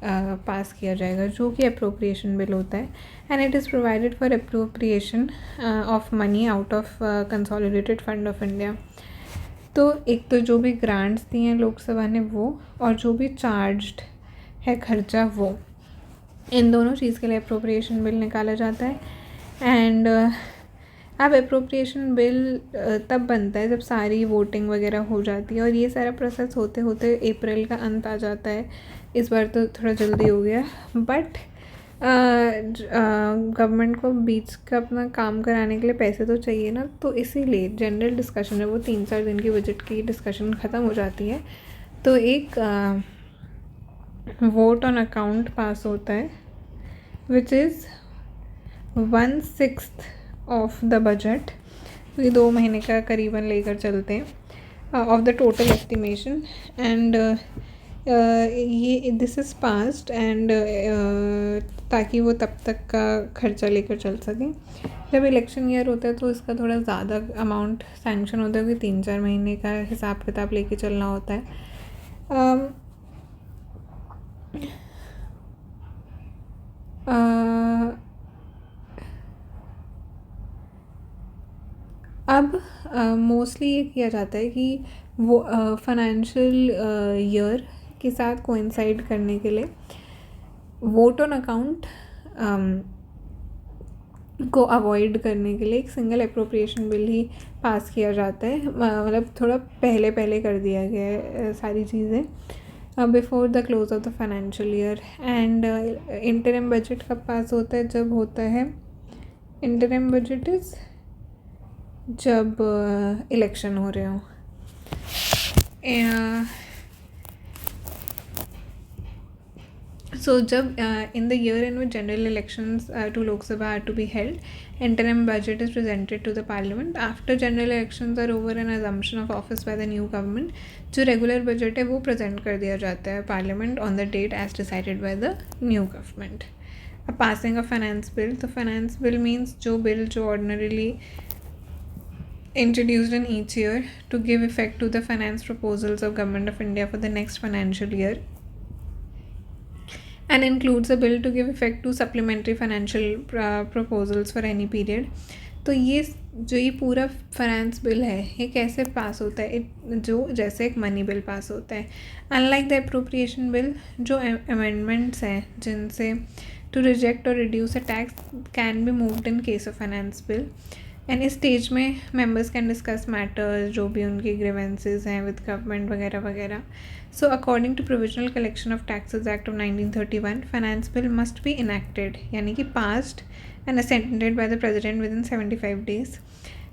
पास किया जाएगा जो कि अप्रोप्रिएशन बिल होता है। And it is provided for appropriation of money out of consolidated fund of India. तो एक तो जो भी ग्रांट्स दिए हैं लोकसभा ने वो, और जो भी चार्ज्ड है खर्चा वो। इन दोनों चीज़ के लिए अप्रोप्रिएशन बिल निकाला जाता है। एंड अब अप्रोप्रिएशन बिल तब बनता है जब सारी वोटिंग वगैरह हो जाती है, और ये सारा प्रोसेस होते होते अप्रैल का अंत आ जाता है। इस बार तो थोड़ा जल्दी हो गया, बट गवर्नमेंट को बीच का अपना काम कराने के लिए पैसे तो चाहिए ना, तो इसीलिए जनरल डिस्कशन है वो 3-4 दिन की बजट की डिस्कशन ख़त्म हो जाती है, तो एक वोट ऑन अकाउंट पास होता है which is 1/6 of the budget. ये 2 महीने का करीबन लेकर चलते हैं of the total estimation. And ये दिस इज़ पास्ड एंड ताकि वो तब तक का खर्चा लेकर चल सकें। जब इलेक्शन ईयर होता है तो इसका थोड़ा ज़्यादा अमाउंट सैंक्शन होता है, क्योंकि 3-4 महीने का हिसाब किताब लेके चलना होता है। अब मोस्टली ये किया जाता है कि वो फाइनेंशियल ईयर के साथ कोइंसाइड करने के लिए वोट ऑन अकाउंट को अवॉइड करने के लिए एक सिंगल अप्रोप्रिएशन बिल ही पास किया जाता है। मतलब थोड़ा पहले कर दिया गया है सारी चीज़ें before the close of the financial year. And interim budget कब पास होता है? जब होता है इंटरिम बजट इज़ जब इलेक्शन हो रहे हो। So, जब in the year in which general elections to Lok Sabha are to be held, interim budget is presented to the Parliament. After general elections are over and assumption of office by the new government, जो regular budget है वो present कर दिया जाता है Parliament on the date as decided by the new government. A passing of finance bill. तो finance bill means जो bill जो ordinarily introduced in each year to give effect to the finance proposals of Government of India for the next financial year, and includes a bill to give effect to supplementary financial proposals for any period. तो ये जो ये पूरा finance bill है ये कैसे पास होता है? जो जैसे एक मनी बिल पास होता है, अनलाइक द अप्रोप्रिएशन बिल जो अमेंडमेंट्स हैं जिनसे टू रिजेक्ट और reduce a tax can be moved in case of finance bill. And इस स्टेज में मेंबर्स कैन डिस्कस मैटर्स जो भी उनकी ग्रीवेंसेस हैं विद गवर्नमेंट वगैरह वगैरह। So according to provisional collection of taxes act of 1931, finance bill must be enacted यानी कि passed and assented by the president within 75 days.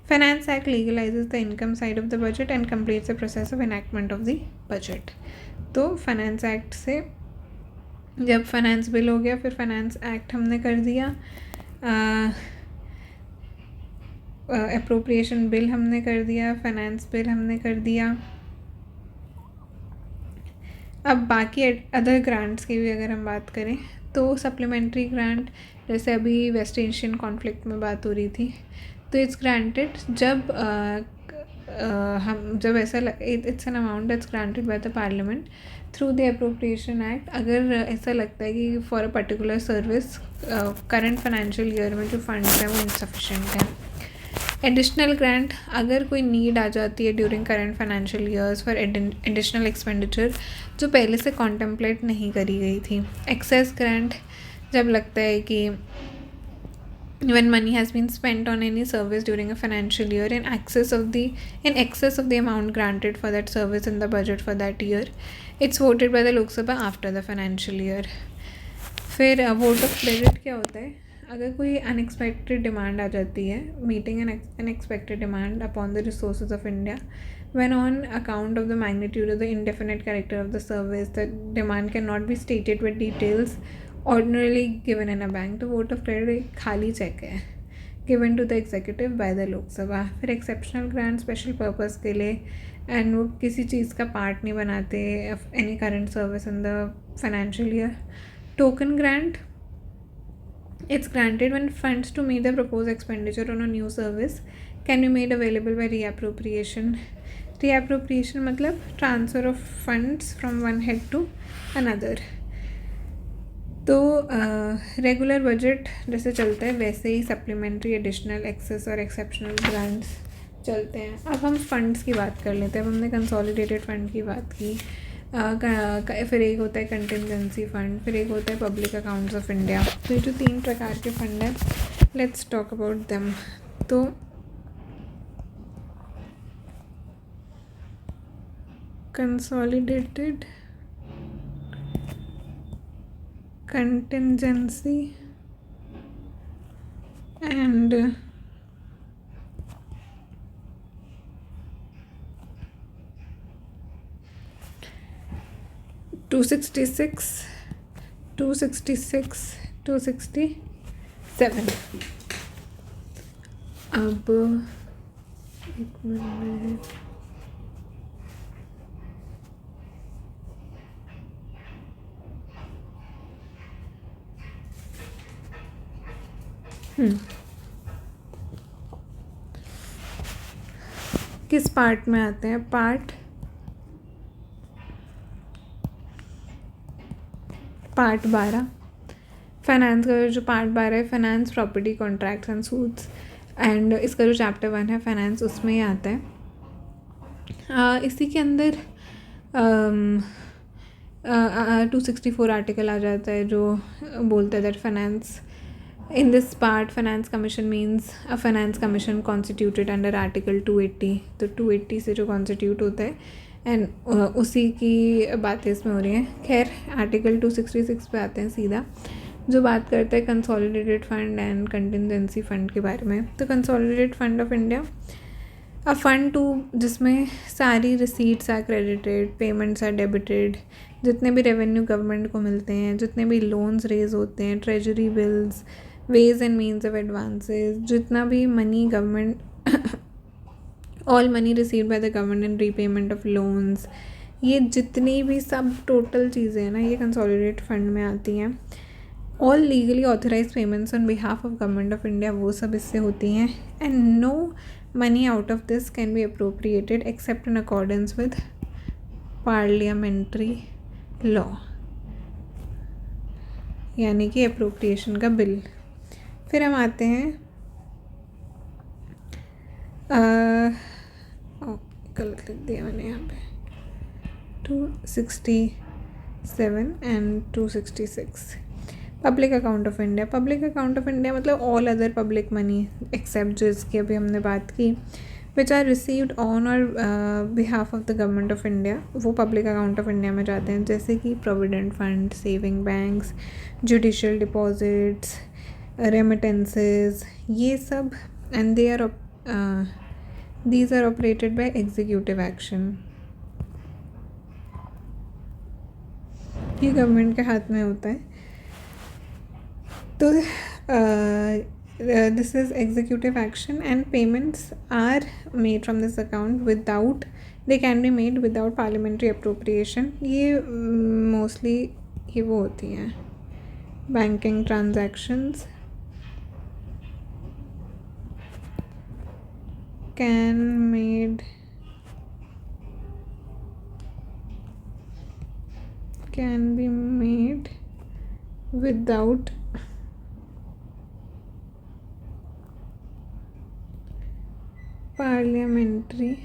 Finance act legalises the income side of the budget and completes the process of enactment of the budget. तो finance act से जब finance bill हो गया, फिर finance act हमने कर दिया, appropriation bill हमने कर दिया, फाइनेंस बिल हमने कर दिया। अब बाकी अदर ग्रांट्स की भी अगर हम बात करें तो सप्लीमेंट्री ग्रांट, जैसे अभी वेस्ट एशियन कॉन्फ्लिक्ट में बात हो रही थी, तो इट्स ग्रांटेड जब हम जब ऐसा it's an amount that's granted by the parliament through the appropriation act. अगर ऐसा लगता है कि for a particular service current financial year में जो फंड्स हैं वो इनसफिशेंट हैं। एडिशनल ग्रांट, अगर कोई नीड आ जाती है during current financial years for additional expenditure जो पहले से कॉन्टेम्पलेट नहीं करी गई थी। एक्सेस ग्रांट, जब लगता है कि when money has been spent on any service during a financial year in excess of the amount granted for that service in the budget for that year, it's voted by the Lok Sabha after the financial year. फिर vote of credit क्या होता है? अगर कोई unexpected demand आ जाती है, meeting N unexpected demand upon the resources of India, when on account of the magnitude of the indefinite character of the service, the demand cannot be stated with details ordinarily given in a bank, तो vote of credit एक खाली cheque है given to the executive by the Lok Sabha. फिर exceptional grant special purpose के लिए, and वो किसी चीज़ का पार्ट नहीं बनाते any current service in the financial year. Token grant, it's granted when funds to meet the proposed expenditure on a new service can be made available by reappropriation. Reappropriation मतलब transfer of funds from one head to another. तो regular budget जैसे चलता है वैसे ही supplementary, additional, access और exceptional grants चलते हैं। अब हम फंड्स की बात कर लेते हैं। अब हमने कंसोलिडेटेड फंड की बात की। फिर एक होता है कंटिजेंसी फंड, फिर एक होता है पब्लिक अकाउंट्स ऑफ इंडिया। तो ये जो 3 प्रकार के फंड हैं, लेट्स टॉक अबाउट देम। तो consolidated contingency and two sixty seven. अब एक मिनट, किस पार्ट में आते हैं? पार्ट 12 फाइनेंस का जो पार्ट 12 है, finance, property, contracts and suits, and इसका जो चैप्टर 1 है फाइनेंस, उसमें ही आता है। इसी के अंदर 264 आर्टिकल आ जाता है जो बोलता है that finance in this part finance commission means a finance commission constituted under article 280। तो 280 से जो कॉन्स्टिट्यूट होता है एंड उसी की बातें इसमें हो रही हैं। खैर, आर्टिकल 266 पे आते हैं सीधा, जो बात करता है consolidated fund and contingency fund के बारे में। तो consolidated fund of India, a fund to जिसमें सारी receipts are credited, payments are debited, जितने भी रेवेन्यू गवर्नमेंट को मिलते हैं, जितने भी लोन्स रेज होते हैं, treasury bills, ways and means of advances, जितना भी money government, all money received by the government in repayment of loans, ये जितनी भी सब टोटल चीज़ें हैं ना, ये कंसोलिडेटेड फंड में आती हैं। All legally authorise payments on behalf of government of India, वो सब इससे होती हैं। And no money out of this can be appropriated except in accordance with parliamentary law, यानी कि अप्रोप्रिएशन का बिल। फिर हम आते हैं गलत लिख दिया मैंने यहाँ पे, 267 and 266। Public account of India, public account of India मतलब all other public money except जिसकी अभी हमने बात की, विच आर रिसीव्ड ऑन और behalf of the government of India, वो पब्लिक अकाउंट ऑफ इंडिया में जाते हैं। जैसे कि provident fund, saving banks, judicial deposits, remittances, ये सब, and these are operated by executive action। ये गवर्नमेंट के हाथ में होता है। तो this is executive action and payments are made from this account without, they can be made without parliamentary appropriation. ये मोस्टली ये वो होती हैं banking transactions, can be made without parliamentary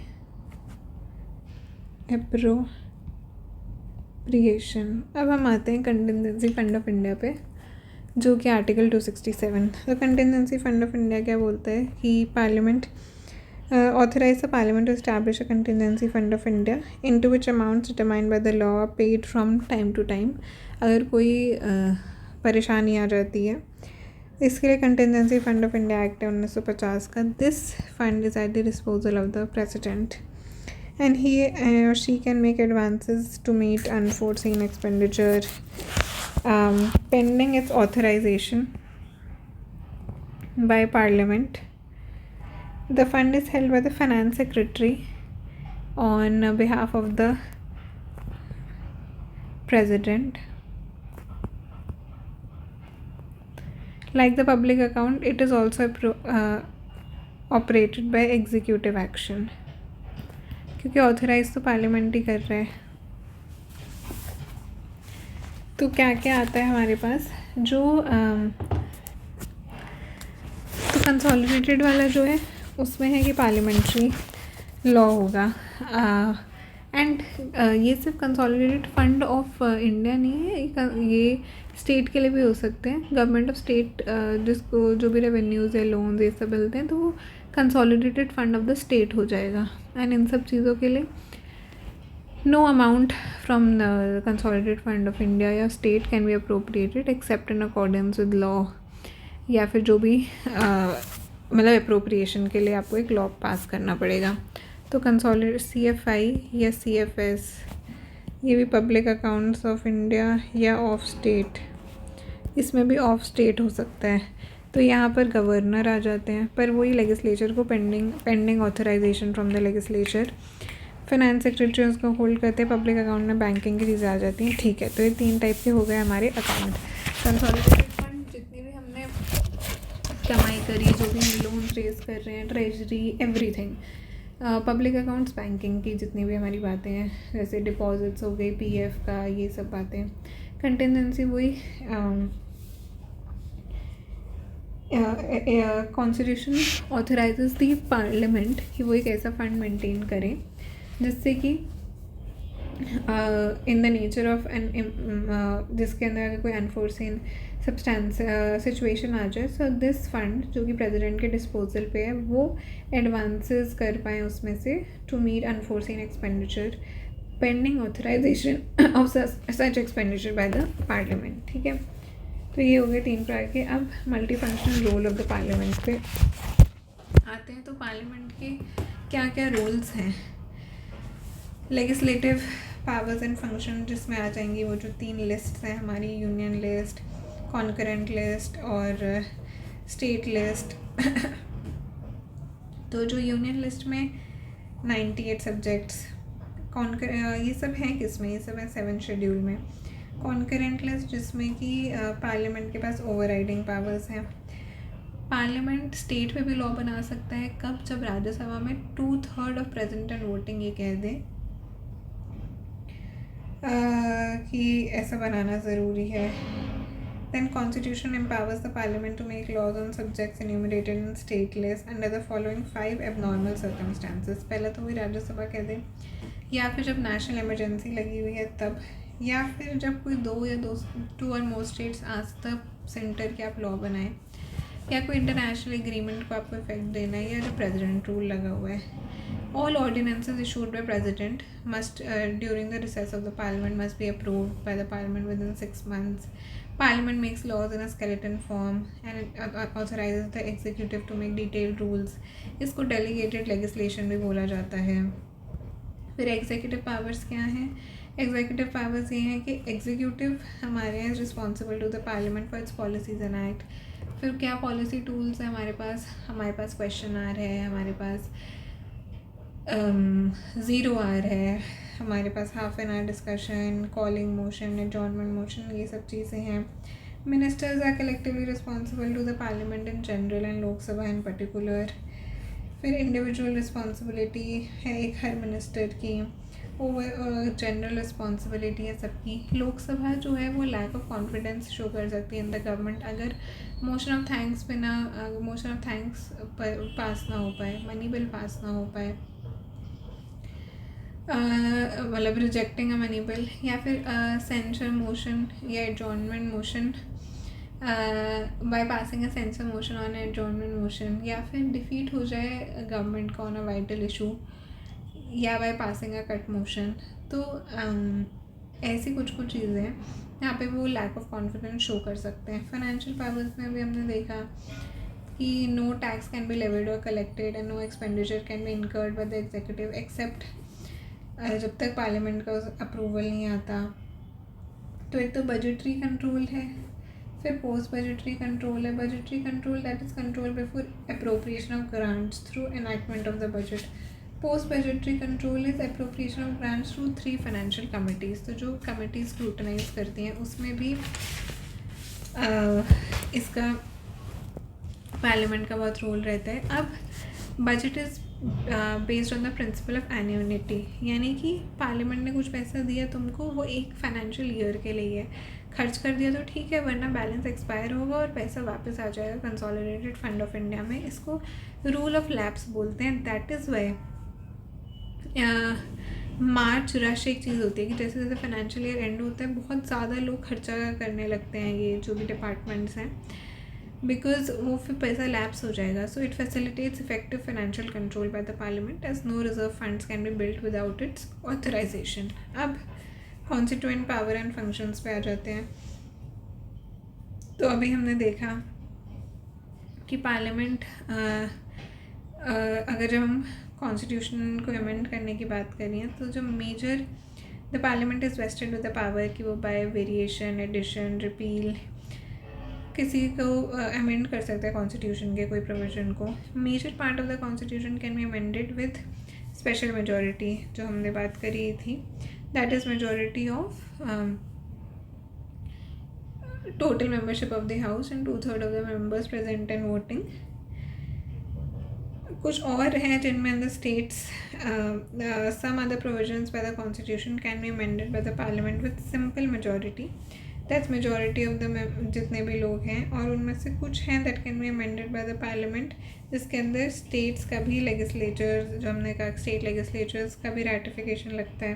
appropriation। अब हम आते हैं कंटिजेंसी फंड ऑफ इंडिया पे, जो कि आर्टिकल 267। तो कंटिजेंसी फंड ऑफ इंडिया क्या बोलता है कि parliament authorize the parliament to establish a contingency fund of India into which amounts determined by the law are paid from time to time। अगर कोई परेशानी आ जाती है, इसके लिए contingency fund of India act है 1950 का। This fund is at the disposal of the president and he or she can make advances to meet unforeseen expenditure pending its authorization by parliament। The fund is held by the finance secretary on behalf of the president। Like the public account, it is also operated by executive action, क्योंकि authorise तो parliament ही कर रहा है। तो क्या क्या आता है हमारे पास, जो तो कंसोलिडेटेड वाला जो है उसमें है कि पार्लियामेंट्री लॉ होगा, एंड ये सिर्फ कंसोलिडेटेड फंड ऑफ इंडिया नहीं है, ये स्टेट के लिए भी हो सकते हैं। गवर्नमेंट ऑफ स्टेट जिसको जो भी रेवेन्यूज़ है, लोन्स ये सब मिलते हैं, तो वो consolidated fund of the state हो जाएगा। एंड इन सब चीज़ों के लिए no amount from the consolidated fund of India या state can be appropriated except in accordance with law, या फिर जो भी मतलब अप्रोप्रिएशन के लिए आपको एक लॉ पास करना पड़ेगा। तो कंसोलिडेट CFI या CFS, ये भी पब्लिक अकाउंट्स ऑफ इंडिया या ऑफ स्टेट, इसमें भी ऑफ स्टेट हो सकता है। तो यहाँ पर गवर्नर आ जाते हैं, पर वही लेजिस्लेचर को pending authorisation from the legislature. Finance secretary उसको होल्ड करते हैं। पब्लिक अकाउंट में बैंकिंग की चीज़ें आ जाती हैं। ठीक है, तो ये 3 टाइप के हो गए हमारे अकाउंट। कंसोलिडेटेड फंड जितनी भी हमने कमाई करी, जो भी लोन रेज कर रहे हैं, treasury, everything. Public accounts banking की जितनी भी हमारी बातें हैं, जैसे डिपॉजिट्स हो गई, PF का, ये सब बातें। कंटिजेंसी वही कॉन्स्टिट्यूशन ऑथराइजेज दी पार्लियामेंट कि वो एक ऐसा फंड मेंटेन करें जिससे कि in the nature of an जिसके अंदर अगर कोई अनफोर्सिन सिचुएशन आ जाए, सो दिस फंड जो कि प्रेसिडेंट के डिस्पोजल पे है, वो एडवांसेस कर पाएँ उसमें से to meet unforeseen expenditure pending authorisation of such expenditure by the parliament. ठीक है, तो ये हो गए 3 प्रकार के। अब multi functional role of the parliament पे आते हैं। तो पार्लियामेंट के क्या क्या रोल्स हैं? लेजिस्लेटिव पावर्स एंड फंक्शन, जिसमें आ जाएंगी वो जो 3 लिस्ट हैं हमारी, यूनियन लिस्ट, कॉन्करेंट लिस्ट और स्टेट लिस्ट। तो जो यूनियन लिस्ट में 98 सब्जेक्ट्स, ये सब हैं किस में? ये सब है 7th शेड्यूल में। कॉन्करेंट लिस्ट जिसमें कि पार्लियामेंट के पास ओवरराइडिंग पावर्स हैं। पार्लियामेंट स्टेट पे भी लॉ बना सकता है, कब? जब राज्यसभा में 2/3 ऑफ प्रेजेंट एंड वोटिंग ये कह दें कि ऐसा बनाना ज़रूरी है। Then constitution empowers the parliament to make laws on subjects enumerated in state list under the following 5 abnormal circumstances. पहले तो वही राज्यसभा कह दें, या फिर जब नेशनल इमरजेंसी लगी हुई है तब, या फिर जब कोई 2 और मोर स्टेट्स आज तक सेंटर के आप लॉ बनाएं, या कोई इंटरनेशनल एग्रीमेंट को आपको इफेक्ट देना है, या जो प्रेसिडेंट रूल लगा हुआ है। All ordinances issued by president must during the recess of the parliament must be approved by the parliament within 6 months. Parliament makes laws in a skeleton form and it authorizes the executive to make detailed rules. इसको delegated legislation भी बोला जाता है। फिर executive powers क्या हैं? Executive powers ये हैं कि एग्जीक्यूटिव हमारे हैं responsible to the parliament for its policies and act. फिर क्या पॉलिसी टूल्स हैं हमारे पास क्वेश्चन आर है, हमारे पास 0 आर है, हमारे पास half an hour discussion, calling motion, adjournment motion, ये सब चीज़ें हैं। Ministers are collectively responsible to the parliament in general and Lok Sabha in particular. फिर इंडिविजुअल रिस्पॉन्सिबिलिटी है एक हर मिनिस्टर की, ओवर जनरल रिस्पॉन्सिबिलिटी है सबकी। लोकसभा जो है वो लैक ऑफ कॉन्फिडेंस शो कर सकती है इन द गवर्नमेंट अगर मोशन ऑफ थैंक्स पास ना हो पाए, मनी बिल पास ना हो पाए, मतलब रिजेक्टिंग अ मनी बिल, या फिर सेंसर मोशन या adjournment motion bye passing a censure motion on adjournment motion, या फिर डिफीट हो जाए गवर्नमेंट का ऑन अ वाइटल इशू, या बाय पासिंग अ कट मोशन। तो ऐसी कुछ चीज़ें हैं यहाँ पे वो लैक ऑफ कॉन्फिडेंस शो कर सकते हैं। फाइनेंशियल पावर्स में भी हमने देखा कि no tax can be levied और collected and no expenditure can be incurred by the executive except जब तक पार्लियामेंट का अप्रूवल नहीं आता। तो एक तो बजटरी कंट्रोल है, फिर पोस्ट बजटरी कंट्रोल है। Budgetary control that is control before appropriation of grants through enactment of the budget. Post budgetary control is appropriation of grants through 3 financial committees. तो जो कमिटीज़ स्क्रूटनाइज करती हैं उसमें भी इसका पार्लियामेंट का बहुत रोल रहता है। अब budget is based on the principle of annuality, यानी कि पार्लियामेंट ने कुछ पैसा दिया तुमको, वो एक फाइनेंशियल ईयर के लिए है, खर्च कर दिया तो ठीक है, वरना बैलेंस एक्सपायर होगा और पैसा वापस आ जाएगा कंसोलिडेटेड फंड ऑफ इंडिया में। इसको रूल ऑफ लैप्स बोलते हैं। That is why March rush एक चीज़ होती है कि जैसे जैसे फाइनेंशियल ईयर एंड होता है बहुत ज़्यादा लोग खर्चा करने लगते हैं, ये जो भी डिपार्टमेंट्स हैं, बिकॉज वो फिर पैसा लैप्स हो जाएगा. So it facilitates effective financial control by the parliament as no reserve funds can be built without its authorisation. अब कॉन्स्टिट्यूएंट पावर एंड फंक्शंस पे आ जाते हैं. तो अभी हमने देखा कि पार्लियामेंट अगर जब हम कॉन्स्टिट्यूशन को अमेंड करने की बात करें तो जो measure the parliament is wasted with the power कि वो बाय वेरिएशन, एडिशन, रिपील किसी को अमेंड कर सकता है कॉन्स्टिट्यूशन के कोई प्रोविजन को. Major part of the constitution can be amended with special majority, जो हमने बात करी थी, that is majority of total membership of the house and 2/3 of the members present and voting. कुछ और हैं जिनमें the states some other provisions by the constitution can be amended by the parliament with simple majority. That's majority of the जितने भी लोग हैं, और उनमें से कुछ हैं that can be amended by the parliament जिसके अंदर states का भी legislatures, जो हमने कहा state legislatures का भी ratification लगता है.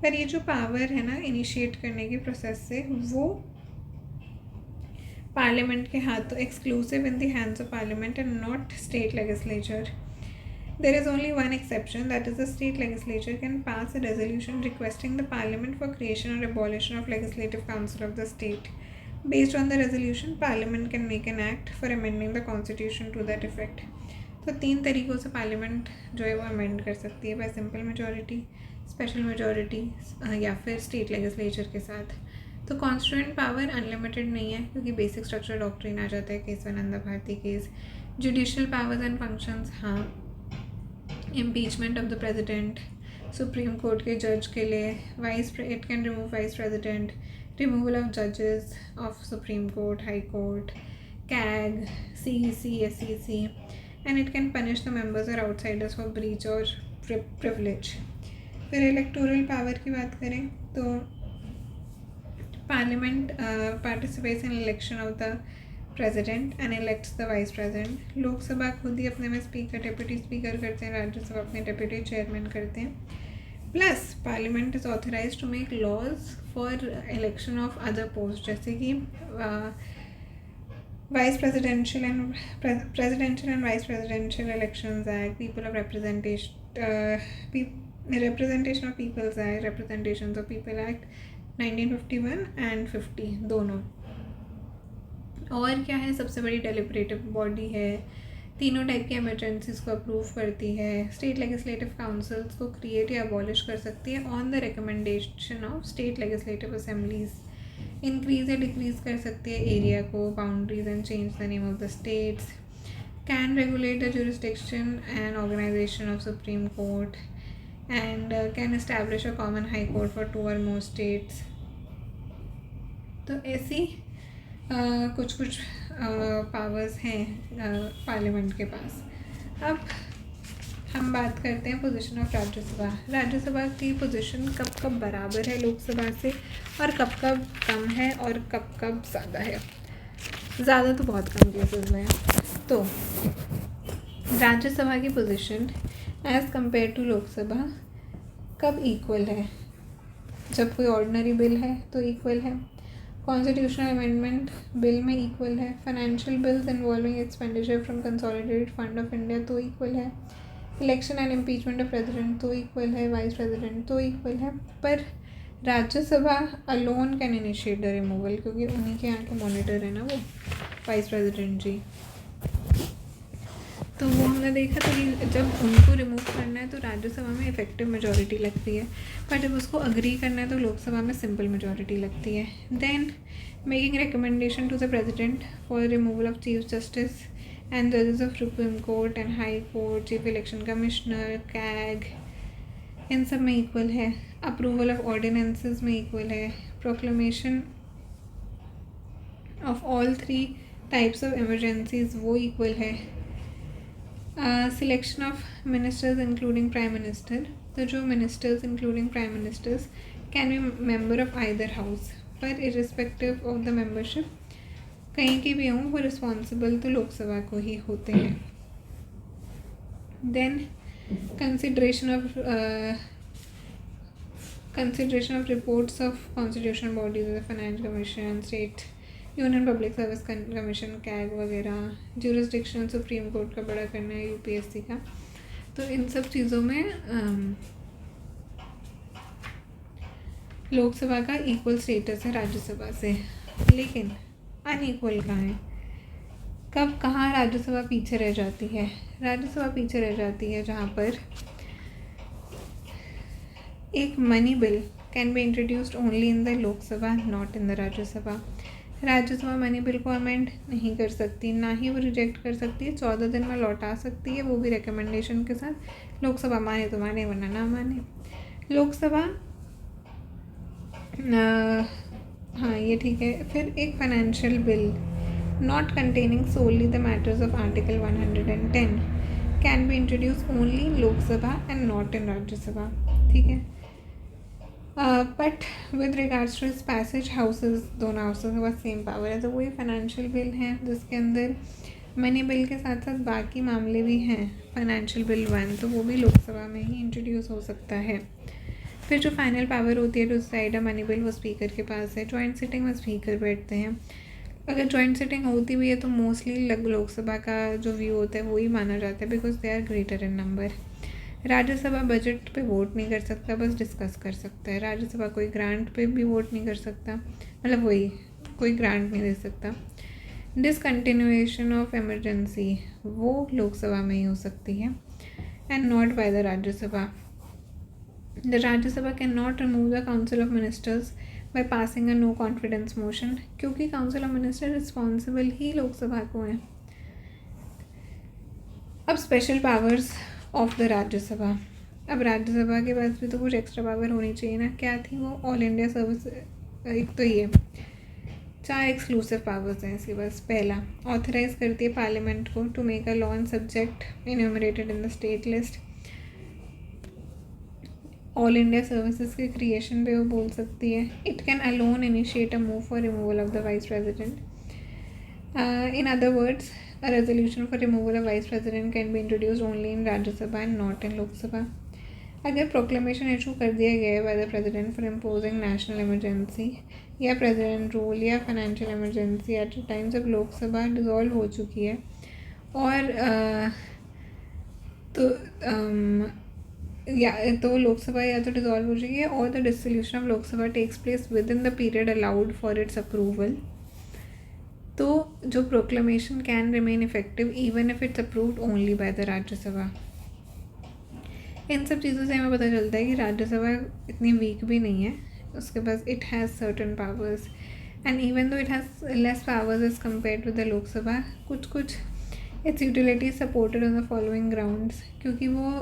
पर ये जो power है ना initiate करने की process से, वो पार्लियामेंट के हाथों, exclusive in the hands of parliament and not state legislature. There is only one exception, that is the state legislature can pass a resolution requesting the parliament for creation और abolition of legislative council of the state. Based on the resolution parliament can make an act for amending the constitution to that effect. तो 3 तरीक़ों से parliament जो है वो amend कर सकती है, bye simple majority, special majority या फिर स्टेट लेजिस्लेचर के साथ. तो कॉन्स्टिट्यूएंट पावर अनलिमिटेड नहीं है क्योंकि बेसिक स्ट्रक्चर डॉक्ट्रिन आ जाता है Kesavananda Bharati case. Judicial powers and functions, हाँ, impeachment of the president, supreme court के जज के लिए, it can remove vice president, removal of जजेस of supreme court, high court, CAG, CEC, SEC, and it can punish the members और outsiders for breach और privilege. फिर electoral power की बात करें तो Parliament participates in election of the president and elects the vice president. Lok Sabha खुद ही अपने में स्पीकर, डिप्यूटी स्पीकर करते हैं, राज्यसभा अपने डिप्यूटी चेयरमैन करते हैं. Plus parliament is authorise to make laws for election of other post, जैसे कि vice presidential and vice presidential elections act, people of representation of people's act, representation of people act 1951 and 50 दोनों. और क्या है, सबसे बड़ी डेलिब्रेटिव बॉडी है, तीनों टाइप की इमरजेंसीज को अप्रूव करती है, स्टेट लेजिस्लेटिव काउंसिल्स को क्रिएट या अबॉलिश कर सकती है on the recommendation of state legislative assemblies, increase या डिक्रीज कर सकती है एरिया को, boundaries and change the name of the states, can regulate the jurisdiction and organisation of supreme court, and can establish a common high court for 2 or more states. तो ऐसी कुछ powers हैं parliament के पास. अब हम बात करते हैं पोजीशन ऑफ राज्यसभा. राज्यसभा की पोजीशन कब कब बराबर है लोकसभा से और कब कब कम है और कब कब ज़्यादा है. ज़्यादा तो बहुत कम केसेस में है. तो राज्यसभा की position as compare to Lok Sabha कब इक्वल है, जब कोई ऑर्डिनरी बिल है तो इक्वल है, कॉन्स्टिट्यूशनल अमेंडमेंट बिल में इक्वल है, financial bills involving expenditure from consolidated fund of India तो इक्वल है, election and impeachment of president तो इक्वल है, वाइस प्रेसिडेंट तो इक्वल है. पर Rajya Sabha alone can initiate the removal, क्योंकि उन्हीं के यहाँ के मॉनिटर है ना वो वाइस प्रेसिडेंट जी. तो वो हमने देखा था कि जब उनको रिमूव करना है तो राज्यसभा में इफेक्टिव मेजॉरिटी लगती है, पर जब उसको अग्री करना है तो लोकसभा में सिंपल मेजॉरिटी लगती है. Then making recommendation to the president for removal of chief justice and जजेस of supreme court and high court, chief election commissioner, CAG, इन सब में इक्वल है. अप्रूवल ऑफ ऑर्डिनेंसेस में इक्वल है. Proclamation of all 3 types of emergencies वो equal है. Selection of ministers including prime minister, तो जो ministers including prime ministers can be member of either house, पर इरिस्पेक्टिव ऑफ द मेंबरशिप कहीं की भी हों वो रिस्पॉन्सिबल तो लोकसभा को ही होते हैं. Then consideration of consideration of reports of constitutional bodies जैसे finance commission, state union public service commission, CAG वगैरह, ज्यूरिसडिक्शन सुप्रीम कोर्ट का बड़ा करना है, यूपीएससी का। तो इन सब चीज़ों में लोकसभा का इक्वल स्टेटस है राज्यसभा से, लेकिन अनइक्वल कहाँ है? कब कहाँ राज्यसभा पीछे रह जाती है? राज्यसभा पीछे रह जाती है जहाँ पर एक money bill can be introduced only in the Lok Sabha, not in the Rajya Sabha. Rajya Sabha money bill को अमेंड नहीं कर सकती, ना ही वो रिजेक्ट कर सकती है, 14 दिन में लौटा सकती है, वो भी रिकमेंडेशन के साथ। लोकसभा माने तो माने, वरना ना माने। लोकसभा हाँ ये ठीक है। फिर एक financial bill not containing solely the matters of article 110 can be introduce only in Lok Sabha and not in Rajya Sabha, ठीक है। बट विद रिगार्ड्स टू इस पैसेज हाउसेज, दोनों हाउसेज के पास सेम पावर है। तो वही फाइनेंशियल बिल है जिसके अंदर मनी बिल के साथ साथ बाकी मामले भी हैं, फाइनेंशियल बिल 1, तो वो भी लोकसभा में ही इंट्रोड्यूस हो सकता है। फिर जो फाइनल पावर होती है to decide a money bill, वो स्पीकर के पास है। जॉइंट सिटिंग में स्पीकर बैठते हैं। अगर जॉइंट सिटिंग होती भी है तो मोस्टली लोकसभा का जो व्यू होता है वही माना जाता है, because they are greater in number. Rajya Sabha budget पे वोट नहीं कर सकता, बस डिस्कस कर सकता है। राज्यसभा कोई ग्रांट पे भी वोट नहीं कर सकता, मतलब वही कोई ग्रांट नहीं दे सकता। डिसकंटिन्यूएशन ऑफ इमरजेंसी वो लोकसभा में ही हो सकती है and not by the Rajya Sabha. The Rajya Sabha can not remove the council of ministers by passing a no confidence motion, क्योंकि काउंसिल ऑफ मिनिस्टर रिस्पॉन्सिबल ही लोकसभा को है। अब special powers of the Rajya Sabha. अब राज्यसभा के पास भी तो कुछ एक्स्ट्रा पावर होनी चाहिए ना, क्या थी वो? ऑल इंडिया सर्विस, एक तो ये 4 एक्सक्लूसिव पावर्स हैं इसके पास। पहला, ऑथराइज करती है पार्लियामेंट को to make a law on subject enumerated in the state list. All India services के क्रिएशन पे वो बोल सकती है। It can alone initiate a move for removal of the vice president. In other words, a resolution for removal of vice president can be introduced only in Rajya Sabha and not in Lok Sabha. अगर proclamation issue कर दिया गया है bye the president for imposing national emergency या president rule या financial emergency at a time जब Lok Sabha dissolve हो चुकी है, और तो लोकसभा या तो डिज़ोल्व हो चुकी है, और the dissolution of Lok Sabha takes place within the period allowed for its approval, तो जो proclamation can remain effective even if it's approved only by the Rajya Sabha. इन सब चीज़ों से हमें पता चलता है कि राज्यसभा इतनी वीक भी नहीं है, उसके पास it has certain powers and even though it has less powers as compare to the Lok Sabha, कुछ its utility supported on the following grounds, क्योंकि वो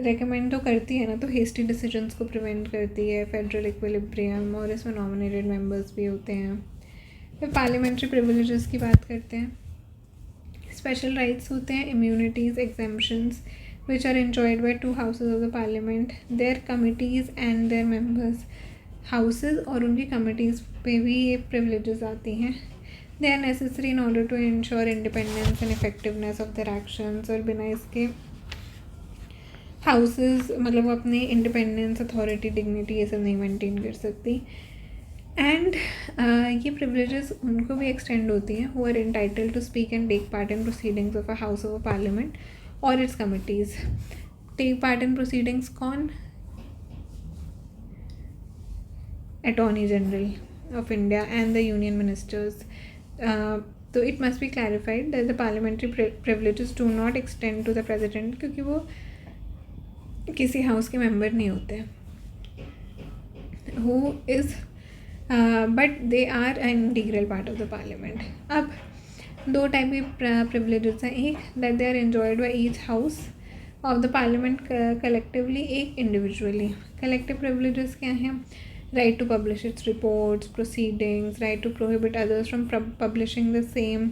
रेकमेंड तो करती है ना, तो हेस्टी डिसीजंस को प्रिवेंट करती है, फेडरल इक्विलिब्रियम, और इसमें नॉमिनेटेड मेंबर्स भी होते हैं। फिर पार्लियामेंट्री प्रिविलेजेस की बात करते हैं। स्पेशल राइट्स होते हैं, immunities, exemptions which are enjoyed by 2 houses of the parliament, their committees and their members. Houses और उनकी कमिटीज़ पे भी ये प्रिविलेजेस आती हैं। They are necessary in order to ensure independence and effectiveness of their actions, और बिना इसके हाउसेज मतलब वो अपनी इंडिपेंडेंस, अथॉरिटी, डिग्निटी ये सब नहीं मेंटेन कर सकती। एंड ये प्रिविलेजेस उनको भी एक्सटेंड होती हैं who are entitled to speak and take part in proceedings of a house of a parliament और its committees. Take part in proceedings कौन? Attorney general of India and the union ministers. तो it must be clarified that the parliamentary privileges do not extend to the president, क्योंकि वो किसी house के member नहीं होते, who is but they are an integral part of the parliament. अब 2 type की privileges हैं, एक that they are enjoyed by each house of the parliament collectively, एक इंडिविजुअली। कलेक्टिव प्रिविलेजेस क्या हैं? Right to publish its reports, proceedings, right to prohibit others from publishing the same,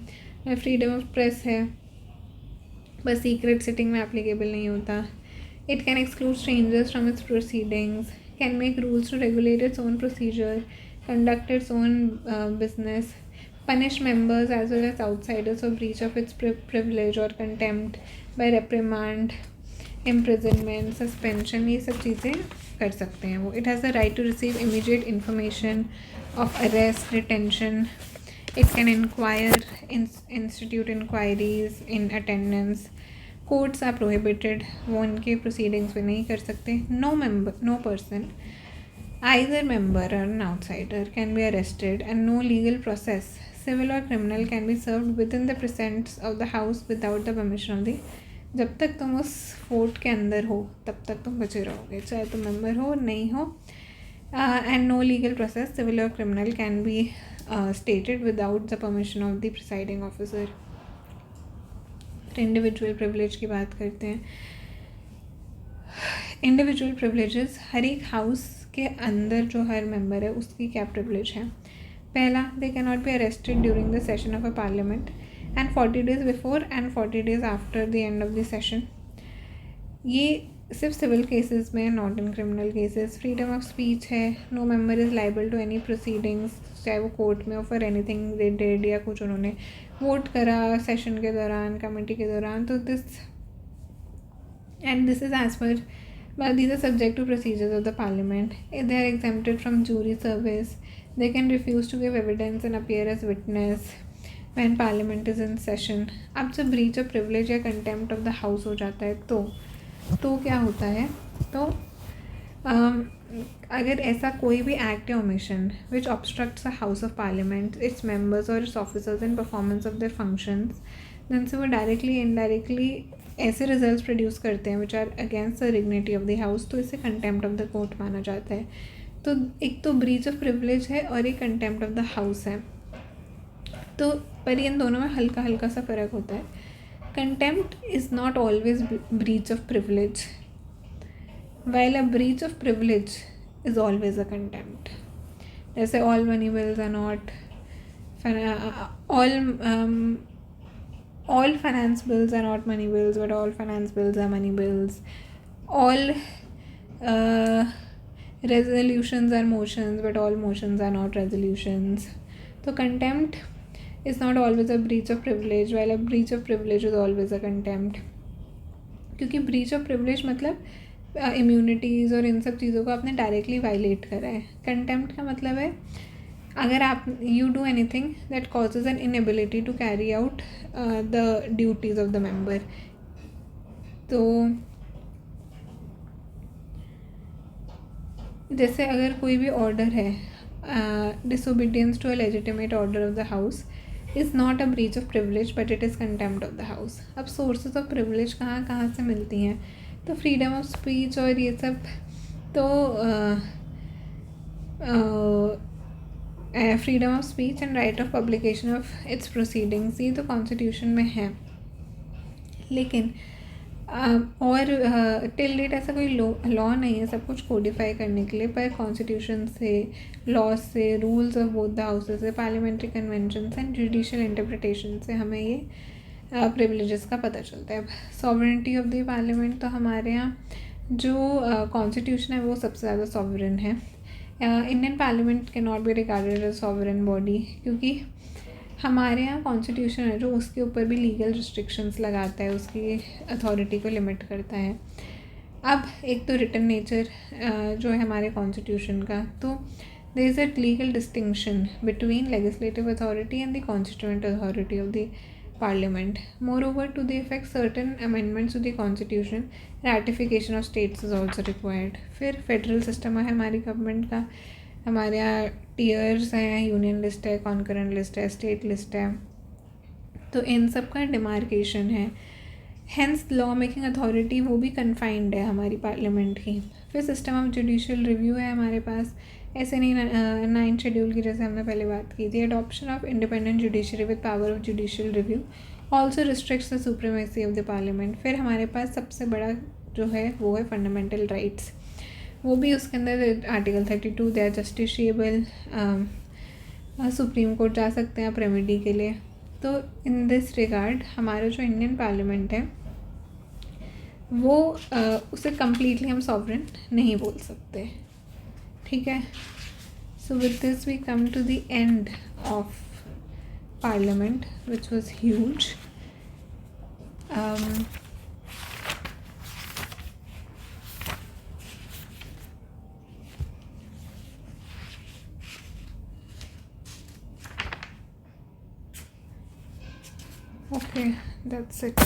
freedom of press है, बस secret sitting में applicable नहीं होता। It can exclude strangers from its proceedings, can make rules to regulate its own procedure, conduct its own business, punish members as well as outsiders for breach of its privilege or contempt by reprimand, imprisonment, suspension, ये सब चीज़ें कर सकते हैं वो. It has the right to receive immediate information of arrest, detention. It can inquire, institute inquiries in attendance. Courts are prohibited, वो उनके proceedings में नहीं कर सकते. No person, either member or an outsider, can be arrested, and no legal process, civil or criminal, can be served within the precincts of the house without the permission of the. जब तक तुम उस fort के अंदर हो तब तक तुम बचे रहोगे, चाहे तुम मेंबर हो नहीं हो. And no legal process, civil or criminal, can be stated without the permission of the presiding officer. Individual privilege की बात करते हैं. इंडिविजुअल प्रिविलेजेस, हर एक हाउस के अंदर जो हर मेंबर है उसकी क्या प्रिविलेज है. पहला, they can not be arrested during the session of a parliament and 40 days before and 40 days after the end of the session. ये सिर्फ सिविल केसेस में, not in criminal cases. Freedom of speech है. No member is liable to any proceedings, चाहे वो court में हो for anything they did या कुछ उन्होंने वोट करा सेशन के दौरान, कमेटी के दौरान. तो this is as per. But these are subject to procedures of the parliament. If they are exempted from jury service, they can refuse to give evidence and appear as witness when parliament is in session. अब जब breach of privilege या contempt of the house हो जाता है तो क्या होता है. तो अगर ऐसा कोई भी act या omission which obstructs the house of parliament, its members or its officers in performance of their functions, then से वो directly indirectly ऐसे रिजल्ट्स प्रोड्यूस करते हैं which are against the dignity of the house, तो इसे contempt of the court माना जाता है. तो एक तो ब्रीच ऑफ प्रिविलेज है और एक कंटेम्प्ट ऑफ द हाउस है. तो पर इन दोनों में हल्का हल्का सा फ़र्क होता है. Contempt is not always breach of privilege, while a breach of privilege is always a contempt. जैसे all money bills are not, all finance bills are not money bills, but all finance bills are money bills. All resolutions are motions, but all motions are not resolutions. So contempt is not always a breach of privilege, while a breach of privilege is always a contempt. क्योंकि breach of privilege मतलब immunities और इन सब चीज़ों को आपने directly violet करा है. Contempt का मतलब है अगर आप you do anything that causes an inability to carry out the duties of the member. तो जैसे अगर कोई भी ऑर्डर है, disobedience to a legitimate order of the house is not a breach of privilege but it is contempt of the house. अब sources of privilege कहाँ से मिलती हैं. तो फ्रीडम ऑफ स्पीच और ये सब तो freedom of speech and right of publication of its proceedings, ये तो कॉन्स्टिट्यूशन में है. लेकिन और टिल डेट ऐसा कोई लॉ नहीं है सब कुछ कोडिफाई करने के लिए, पर कॉन्स्टिट्यूशन से, लॉज से, rules of both the houses से, parliamentary convention and judicial interpretation से हमें ये प्रिविलेजेस का पता चलता है. सॉवरेनिटी ऑफ द पार्लियामेंट, तो हमारे यहाँ जो कॉन्स्टिट्यूशन है वो सबसे ज़्यादा सॉवरन है. Indian parliament can not be regarded as sovereign body, क्योंकि हमारे यहाँ कॉन्स्टिट्यूशन है जो उसके ऊपर भी लीगल रिस्ट्रिक्शंस लगाता है, उसकी अथॉरिटी को लिमिट करता है. अब एक तो रिटन नेचर जो है हमारे कॉन्स्टिट्यूशन का, तो there is a legal distinction between legislative authority and the constituent authority of the Parliament. Moreover, to the effect certain amendments to the Constitution, ratification of states is also required. फिर federal system है हमारी government का, हमारे यहाँ tears हैं, union list है, concurrent list है, state list है, तो इन सब का डिमार्केशन है. हेंस लॉ मेकिंग अथॉरिटी वो भी कन्फाइंड है हमारी पार्लियामेंट की. फिर सिस्टम ऑफ जुडिशियल रिव्यू है हमारे पास, ऐसे नहीं 9th शेड्यूल की जैसे हमने पहले बात की थी. Adoption of independent judiciary with power of judicial review also restricts the supremacy of the parliament. फिर हमारे पास सबसे बड़ा जो है वो है फंडामेंटल राइट्स, वो भी उसके अंदर article 32, they are justiciable, supreme court जा सकते हैं आप रेमेडी के लिए. तो इन दिस रिगार्ड हमारा जो इंडियन पार्लियामेंट है वो उसे कम्प्लीटली हम सॉवरन नहीं बोल सकते. ठीक है. So with this we come to the end of parliament which was huge. Okay that's it.